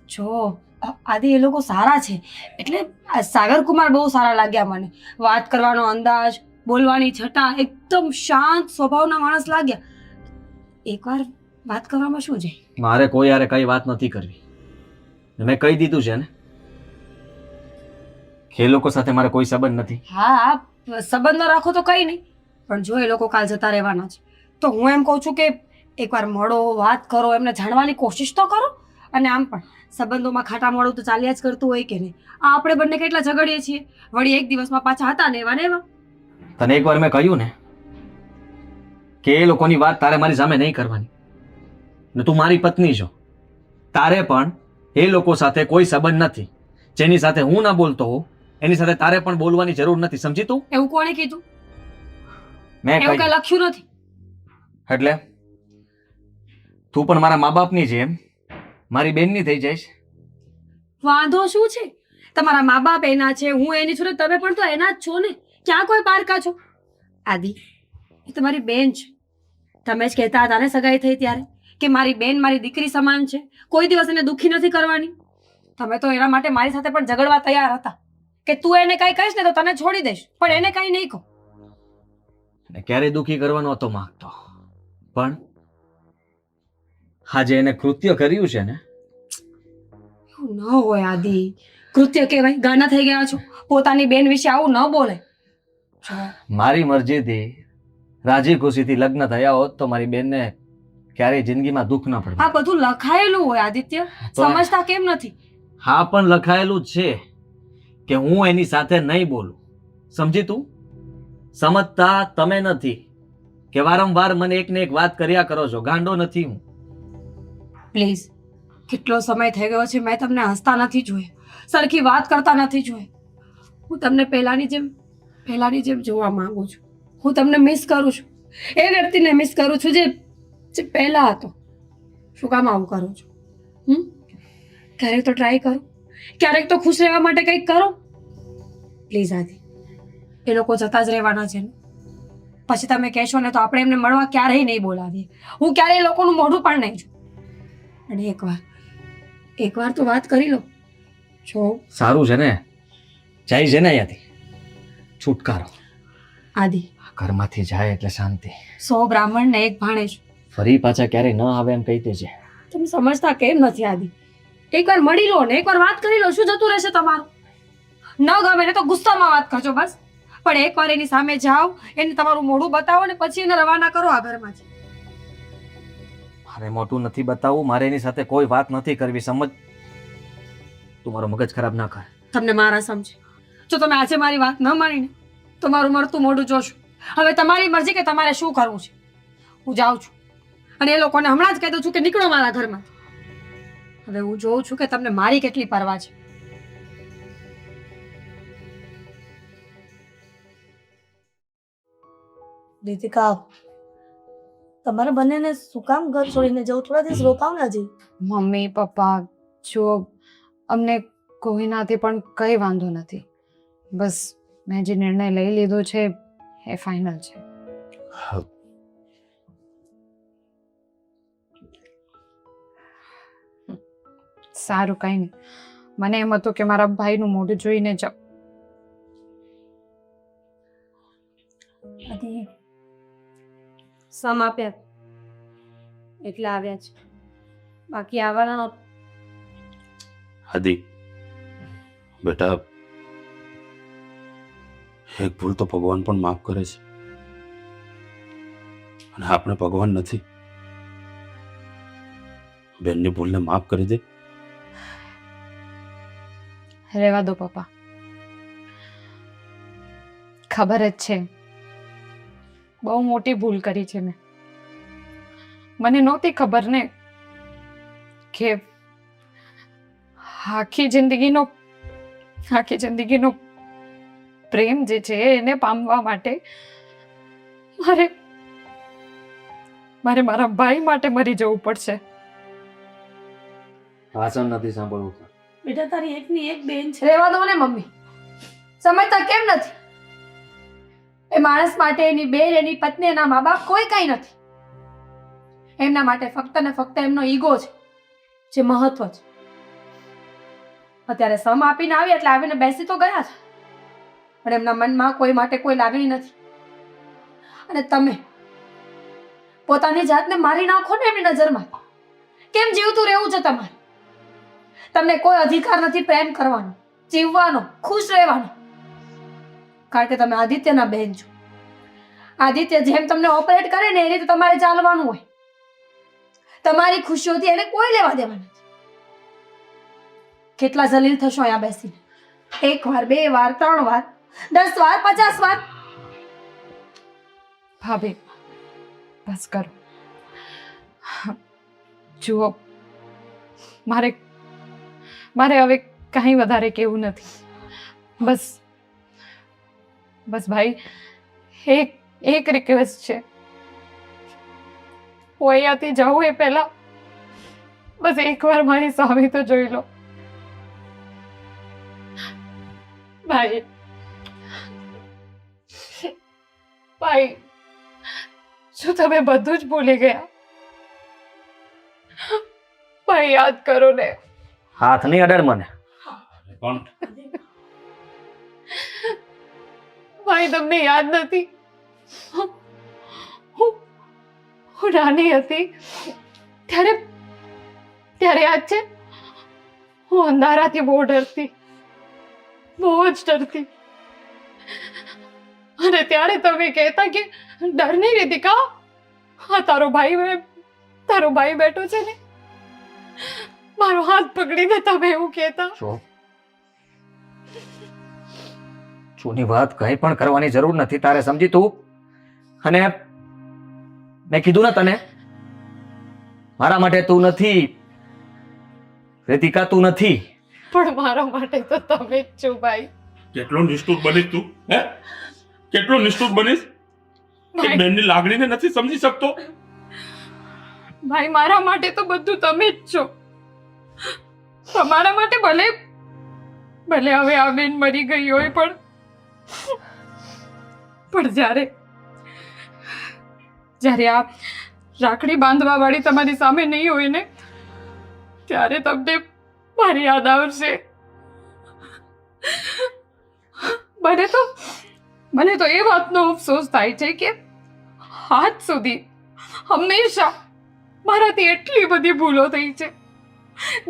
જો આદિ એ લોકો સારા છે એટલે આ સાગર કુમાર બહુ સારા લાગ્યા મને. વાત કરવાનો અંદાજ, બોલવાની છટા, એકદમ શાંત સ્વભાવના માણસ લાગ્યા. એકવાર વાત કરવામાં શું છે? મારે કોઈ યારે કઈ વાત નથી કરવી. મેં કહી દીધું છે ને કે એ લોકો સાથે મારે કોઈ સંબંધ નથી. હા, સંબંધ ન રાખો તો કંઈ નહીં, પણ જો એ લોકો કાલ જતા રહેવાના છે તો હું એમ કહું છું કે એકવાર મળો, વાત કરો, એમને જાણવાની કોશિશ તો કરો. અને આમ પણ સંબંધોમાં ખાટા મોડું તો ચાલ્યા જ કરતું હોય કે નહીં? આ આપણે બંને કેટલા ઝઘડીએ છીએ, વળી એક દિવસમાં પાછા હતા ને એવા ને એવા. તને એકવાર મેં કહ્યું ને કે એ લોકોની વાત તારે મારી સામે નહીં કરવાની. ને તું મારી પત્ની છો, તારે પણ એ લોકો સાથે કોઈ સંબંધ નથી. જેની સાથે હું ના બોલતો હોઉં એની સાથે તારે પણ બોલવાની જરૂર નથી. સમજી તું? એવું કોણે કીધું? મેં એવું કઈ કહ્યું. લખ્યું નથી. એટલે તું પણ મારા મા બાપની જેમ મારી બેનની થઈ જઈશ. વાંધો શું છે? તમારા મા બાપ એના છે, હું એની છું, ને તમે પણ તો એના જ છો ને. ક્યાં કોઈ પારકા છો? આદિ, એ તમારી બેન છે. તમે જ કહેતા હતા ને સગાઈ થઈ ત્યારે કે મારી બેન મારી દીકરી સમાન છે, કોઈ દિવસ એને દુઃખી નથી કરવાની. તમે તો એના માટે મારી સાથે પણ ઝઘડવા તૈયાર હતા કે તું એને કઈ કહીશ ને તો તને છોડી દઈશ, પણ એને કઈ નહીં કહો. ને ક્યારેય દુઃખી કરવાનો હતો માંગતો, પણ આજે એને કૃત્ય કર્યું છે ને. એવું ન હોય આદિ, કૃત્ય કહેવાય? ગાના થઈ ગયા છો. પોતાની બેન વિશે આવું ન બોલે. જો, મારી મરજીથી રાજી ખુશીથી લગ્ન થયા હોત તો મારી બેનને ક્યારેય જિંદગીમાં દુઃખ ન પડે. આ બધું લખાયેલું હોય આદિત્ય, તો- સમજતા કેમ નથી? હા, પણ લખાયેલું જ છે કે હું એની સાથે નહીં બોલું. સમજી તું? સમજતા તમે નથી કે વારંવાર મને એક ને એક વાત કર્યા કરો છો. ગાંડો નથી હું. પ્લીઝ, કેટલો સમય થઈ ગયો છે મેં તમને હસતા નથી જોયા, સરખી વાત કરતા નથી જોયા. હું તમને પહેલાની જેમ જોવા માંગુ છું. હું તમને મિસ કરું છું, એ વ્યક્તિને મિસ કરું છું જે પહેલા હતો. શું કામ આવું કરો છો? ક્યારેક તો ટ્રાય કરો, ક્યારેક તો ખુશ રહેવા માટે કંઈક કરો. પ્લીઝ આદિ, એ લોકો જતા જ રહેવાના છે ને. પછી તમે કહેશો ને તો આપણે એમને મળવા ક્યારેય નહીં બોલાવીએ. હું ક્યારેય એ લોકોનું મોઢું પણ નહીં જોઉં. અને એકવાર તો વાત કરી લો. જો સારું છે ને, જાય છે ને અહીંયાથી. છુટકારો. આદિ, ઘરમાંથી જાય એટલે શાંતિ. 100 બ્રાહ્મણ ને એક ભાણેજ. ફરી પાછા ક્યારેય ન આવે એમ કહી દેજે. તમે સમજતા કેમ નથી આદિ? એકવાર મળી લો ને, એકવાર વાત કરી લો, શું જતું રહેશે તમારું? ન ગમે ને તો ગુસ્સામાં વાત કરજો બસ, પણ એકવાર એની સામે જાઓ, એને તમારું મોઢું બતાવો ને પછી એને રવાના કરો આ ઘરમાંથી. મારે મોટું નથી બતાવવું, મારે એની સાથે કોઈ વાત નથી કરવી. સમજ? તું મારો મગજ ખરાબ ના કર. તમને મારા સમજે. જો તમે આજે મારી વાત ન માનીને તો મારું મરતું મોઢું જોશું. હવે તમારી મરજી કે તમારે શું કરવું છે. હું જાઉં છું અને એ લોકોને હમણાં જ કહી દઉં છું કે નીકળો મારા ઘરમાં. હવે હું જોઉં છું કે તમને મારી કેટલી પરવા છે. દીતિકા, તમારે બંનેને શું કામ ઘર છોડીને જવું? થોડા દિવસ રોકાવ ને હજી. મમ્મી પપ્પા, જો અમને કોઈનાથી પણ કંઈ વાંધો નથી. બસ મેં જે નિર્ણય લઈ લીધો છે એ ફાઇનલ છે. સારું, કંઈ નહીં. મને એમ હતું કે મારા ભાઈનું મોઢું જોઈને જાઉં. આદિ સમ આપ્યા એટલે આવ્યા છે, બાકી આવવાના નહોતા. આદિ બેટા, એક ભૂલ તો ભગવાન પણ માફ કરે છે, અને આપણે ભગવાન નથી. બેનની ભૂલને માફ કરી દે. રહેવા દો પપ્પા. ખબર જ છે બહુ મોટી ભૂલ કરી છે મેં. મને નહોતી ખબર ને કે આખી જિંદગીનો પ્રેમ જે છે એને પામવા માટે મારે મારા ભાઈ માટે મરી જવું પડશે. ભાષણ નથી સાંભળવું. બેટા તારી એકની એક બેન છે. રહેવા દો ને મમ્મી, સમજતા કેમ નથી? એ માણસ માટે એની બેન, એની પત્ની, એના મા બાપ કોઈ કઈ નથી. એમના માટે ફક્ત ને ફક્ત એમનો ઈગો છે જે મહત્વ છે. અત્યારે સમ આપીને આવી એટલે આવીને બેસી તો ગયા છે, પણ એમના મનમાં કોઈ માટે કોઈ લાગણી નથી. અને તમે પોતાની જાતને મારી નાખો ને એમની નજરમાં. કેમ જીવતું રહેવું છે તમારે? તમને કોઈ અધિકાર નથી પ્રેમ કરવાનો, જીવવાનો, ખુશ રહેવાનો. કારણ કે તમે આદિત્યના બહેન છો. આદિત્ય જેમ તમને ઓપરેટ કરે ને એ રીતે તમારે ચાલવાનું હોય. તમારી ખુશીઓથી એને કોઈ લેવા દેવા નથી. કેટલા જલીલ થશો અહીંયા બેસીને? 1 વાર, 2 વાર, 3 વાર, 10 વાર, 50 વાર. ભાભી બસ કરો. જુઓ, મારે હવે કંઈ વધારે કહેવું નથી. બસ ભાઈ, એક રિક્વેસ્ટ છે. હું અહીંયાથી જાઉં એ પહેલા બસ એકવાર મારી સામે તો જોઈ લો. ભાઈ શું તમે બધું જ ભૂલી ગયા? ભાઈ યાદ કરો ને. હાથ નહીં અડાડ મને. પણ ભાઈ તમને યાદ નથી? હું નાની હતી ત્યારે યાદ છે? હું અંધારાથી બહુ ડરતી, બહુ જ ડરતી. અને ત્યારે તમે કહેતા કે ડર નહીં રીતિકા, હા તારો ભાઈ બેઠો છે ને. મારો હાથ પકડીને તમે એવું કહેતા. જૂની વાત કઈ પણ કરવાની જરૂર નથી તારે, સમજી તું? અને મેં કીધું ને તને, મારા માટે તું નથી રીતિકા, તું નથી. પણ મારા માટે તો તમે જ છો ભાઈ. કેટલો નિષ્ઠુર બનીશ તું? હે, કેટલો નિષ્ઠુર બનીશ? એક બેનની લાગણીને નથી સમજી શકતો? ભાઈ મારા માટે તો બધું તમે જ છો. તમારા માટે ભલે હવે આ બેન મરી ગઈ હોય, પણ જ્યારે આ રાખડી બાંધવા વાળી તમારી સામે નહીં હોય ને, ત્યારે તમને મારી યાદ આવશે. મને તો એ વાતનો અફસોસ થાય છે કે આજ સુધી હંમેશા મારાથી એટલી બધી ભૂલો થઈ છે.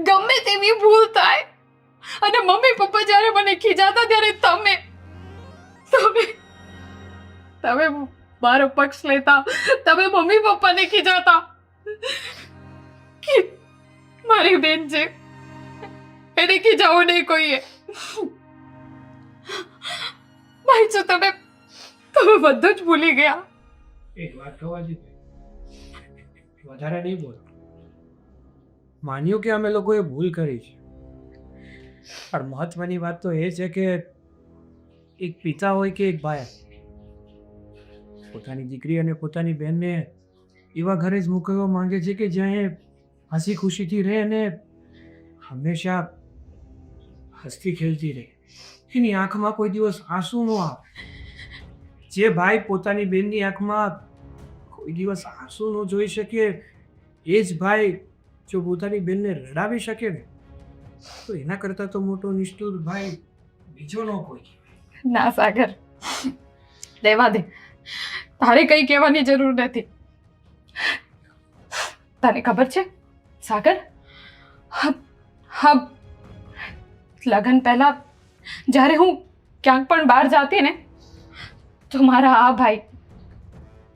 ગમે તેવી ભૂલ થાય અને મમ્મી પપ્પા જ્યારે મને ખીજાતા ત્યારે તમે મારો પક્ષ લેતા, તમે મમ્મી પપ્પાને ખીજાતા કે મારી બેન છે એને ખીજાવું નહીં કોઈએ. ભાઈ જો તમે બધું જ ભૂલી ગયા. એક વાત કહેવા દે, વધારે નહીં બોલ. માન્યું કે અમે લોકોએ ભૂલ કરી છે, પણ મહત્વની વાત તો એ છે કે એક પિતા હોય કે એક ભાઈ પોતાની દીકરી અને પોતાની બહેનને એવા ઘરે જ મોકલવા માંગે છે કે જ્યાં એ હસી ખુશીથી રહે અને હંમેશા હસતી ખેલતી રહે. એની આંખમાં કોઈ દિવસ આંસુ ન આવે. જે ભાઈ પોતાની બહેનની આંખમાં કોઈ દિવસ આંસુ ન જોઈ શકે, એ જ ભાઈ જો પોતાની બહેનને રડાવી શકે ને, તો એના કરતાં તો મોટો નિષ્ઠુર ભાઈ બીજો ન કોઈ. ના સાગર, રહેવા દે. તારે કંઈ કહેવાની જરૂર નથી. તને ખબર છે સાગર, હા, લગ્ન પહેલા જ્યારે હું ક્યાંક પણ બહાર જાતી ને તો મારા આ ભાઈ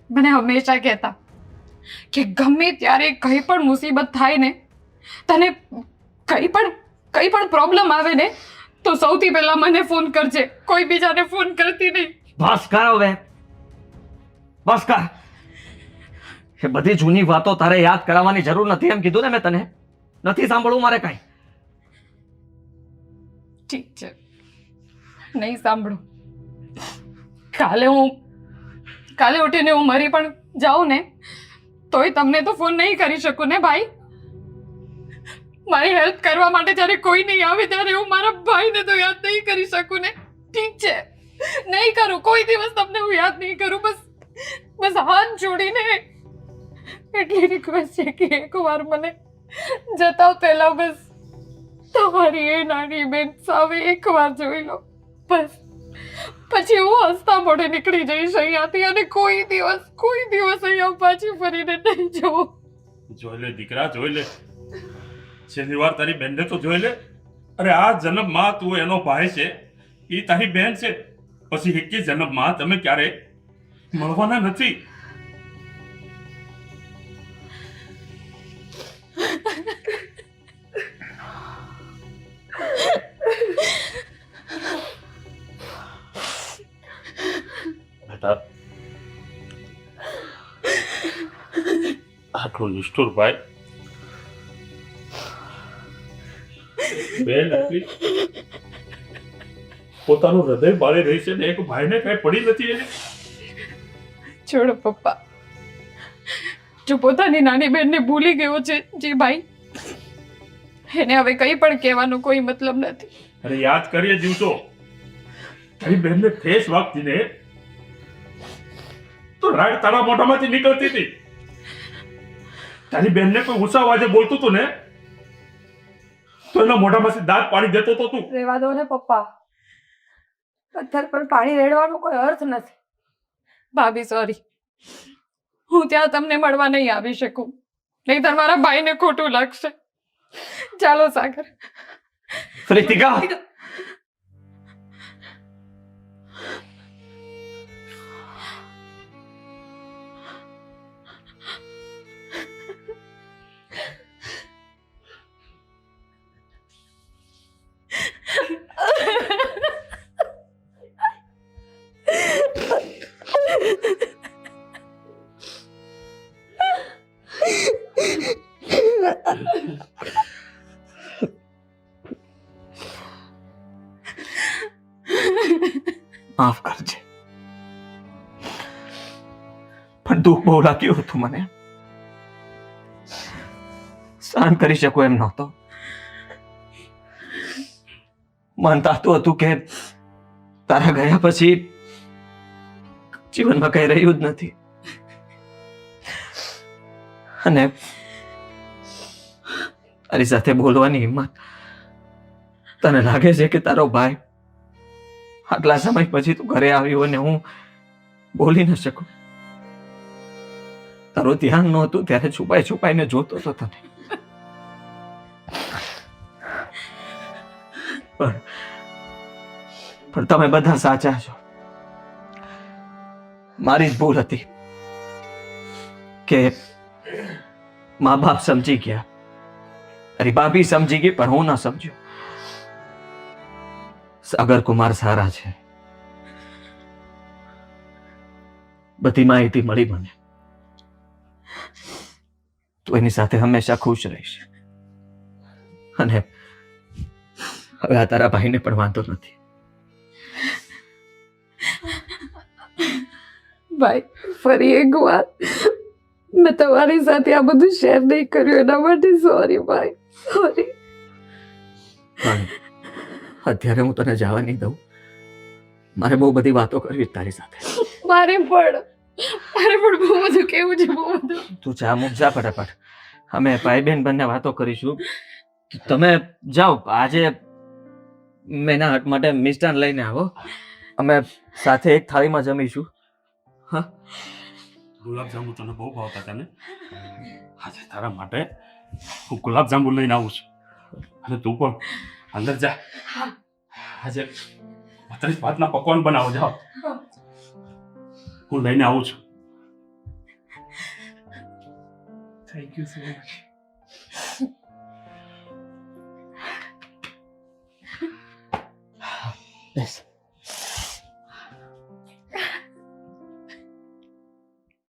મને હંમેશા કહેતા કે ગમે ત્યારે કંઈ પણ મુસીબત થાય ને, તને કંઈ પણ પ્રોબ્લેમ આવે ને તો સૌથી પહેલા મને ફોન કરજે, કોઈ બીજાને ફોન કરતી નહીં. બસ કર હવે, બસ કર. એ બધી જૂની વાતો તારે યાદ કરાવવાની જરૂર નથી એમ કીધું ને મેં તને. નથી સાંભળવું મારે કાંઈ. ઠીક છે, નહીં સાંભળું. કાલે ઉઠીને હું મરી પણ જાઉં ને તોય તમને તો ફોન નહીં કરી શકું ને ભાઈ. મારી હેલ્પ કરવા માટે જ્યારે કોઈ નહીં આવે ત્યારે હું મારા ભાઈને તો યાદ નહીં કરી શકું ને. ઠીક છે, નહીં કરું, કોઈ દિવસ તમને હું યાદ નહીં કરું. બસ હાથ જોડીને એટલી રિક્વેસ્ટ છે કે એકવાર મને જતા પહેલા બસ તમારી એ નાની બેન સામે એકવાર જોઈ લો. બસ પછી હું હસતા મોઢે નીકળી જઈશ અહીંયાથી અને કોઈ દિવસ અહીંયા પાછી ફરીને નહીં જવું. જોઈ લે દીકરા, જોઈ લે. છેલ્લી વાર તારી બેનને તો જોઈ લે. અરે આ જન્મમાં તું એનો ભાઈ છે, એ તારી બેન છે. પછી એકે જન્મમાં તમે ક્યારે મળવાના નથી. બેટા, આટલું નિષ્ઠુર ભાઈ બેન એટલી પોતાનું હૃદય બાળી રહી છે ને એક ભાઈને કઈ પડી નથી એને. છોડો પપ્પા, જો પોતાની નાની બેનને ભૂલી ગયો છે જે ભાઈ, એને હવે કંઈ પણ કહેવાનો કોઈ મતલબ નથી. અરે યાદ કરીએ દિવસો, તારી બેનને ઠેસ વાગતી ને તો રાડ તારા મોઢામાંથી નીકળતી હતી. તારી બેનને કોઈ ઊંચા અવાજે બોલતું હતું ને તો એના મોઢામાંથી દાંત પાડી દેતો તો તું. રહેવા દો ને પપ્પા, પથ્થર પર પાણી રેડવાનો કોઈ અર્થ નથી. ભાભી સોરી, હું ત્યાં તમને મળવા નહીં આવી શકું, નહીંતર મારા ભાઈને ખોટું લાગશે. ચાલો સાગર. રીતિકા, માફ કરજે, પણ દુઃખ બહુ લાગ્યું હતું મને. સહન કરી શકું એમ નહોતો. મન તાતું હતું કે તારા ગયા પછી જીવનમાં કઈ રહ્યું જ નથી, અને તારી સાથે બોલવાની હિંમત. તને લાગે છે કે તારો ભાઈ આટલા સમય પછી તું ઘરે આવ્યો અને હું બોલી ન શકું? તારું ધ્યાન નહોતું ત્યારે છુપાઈને જોતો હતો તને. પણ તમે બધા સાચા છો. મારી જ ભૂલ હતી કે મા બાપ સમજી ગયા, અરે ભાભી સમજી ગઈ, પણ હું ન સમજ્યો. સાગર કુમાર સારા છે, બધી માહિતી મળી મને. તું એની સાથે હંમેશા ખુશ રહીશ, અને હવે આ તારા ભાઈને પણ વાંધો નથી. ભાઈ, ફરી એકવાર મેં તમારી સાથે આ બધું શેર નહીં કર્યું એના માટે સોરી ભાઈ, સોરી. પણ અત્યારે હું તને જવા નહીં દઉં. મારે બહુ બધી વાતો કરવી છે તારી સાથે. મારે પણ બહુ બધું કેવું છે, બહુ બધું. તું ચા મૂક, જા ફટાફટ. અમે ભાઈ બહેન બંને વાતો કરીશું. તમે જાઓ આજે મેં એના હાથ માટે મિષ્ટાન લઈને આવો અમે સાથે એક થાળીમાં જમીશું. ગુલાબજાંબુ તને બહુ ભાવતા તને આજે તારા માટે હું ગુલાબજાંબુ લઈને આવું છું અને તું પણ અંદર જા આજે 32 ભાતના પકવાન બનાવો જાઓ હું લઈને આવું છું. Thank you so much. Base.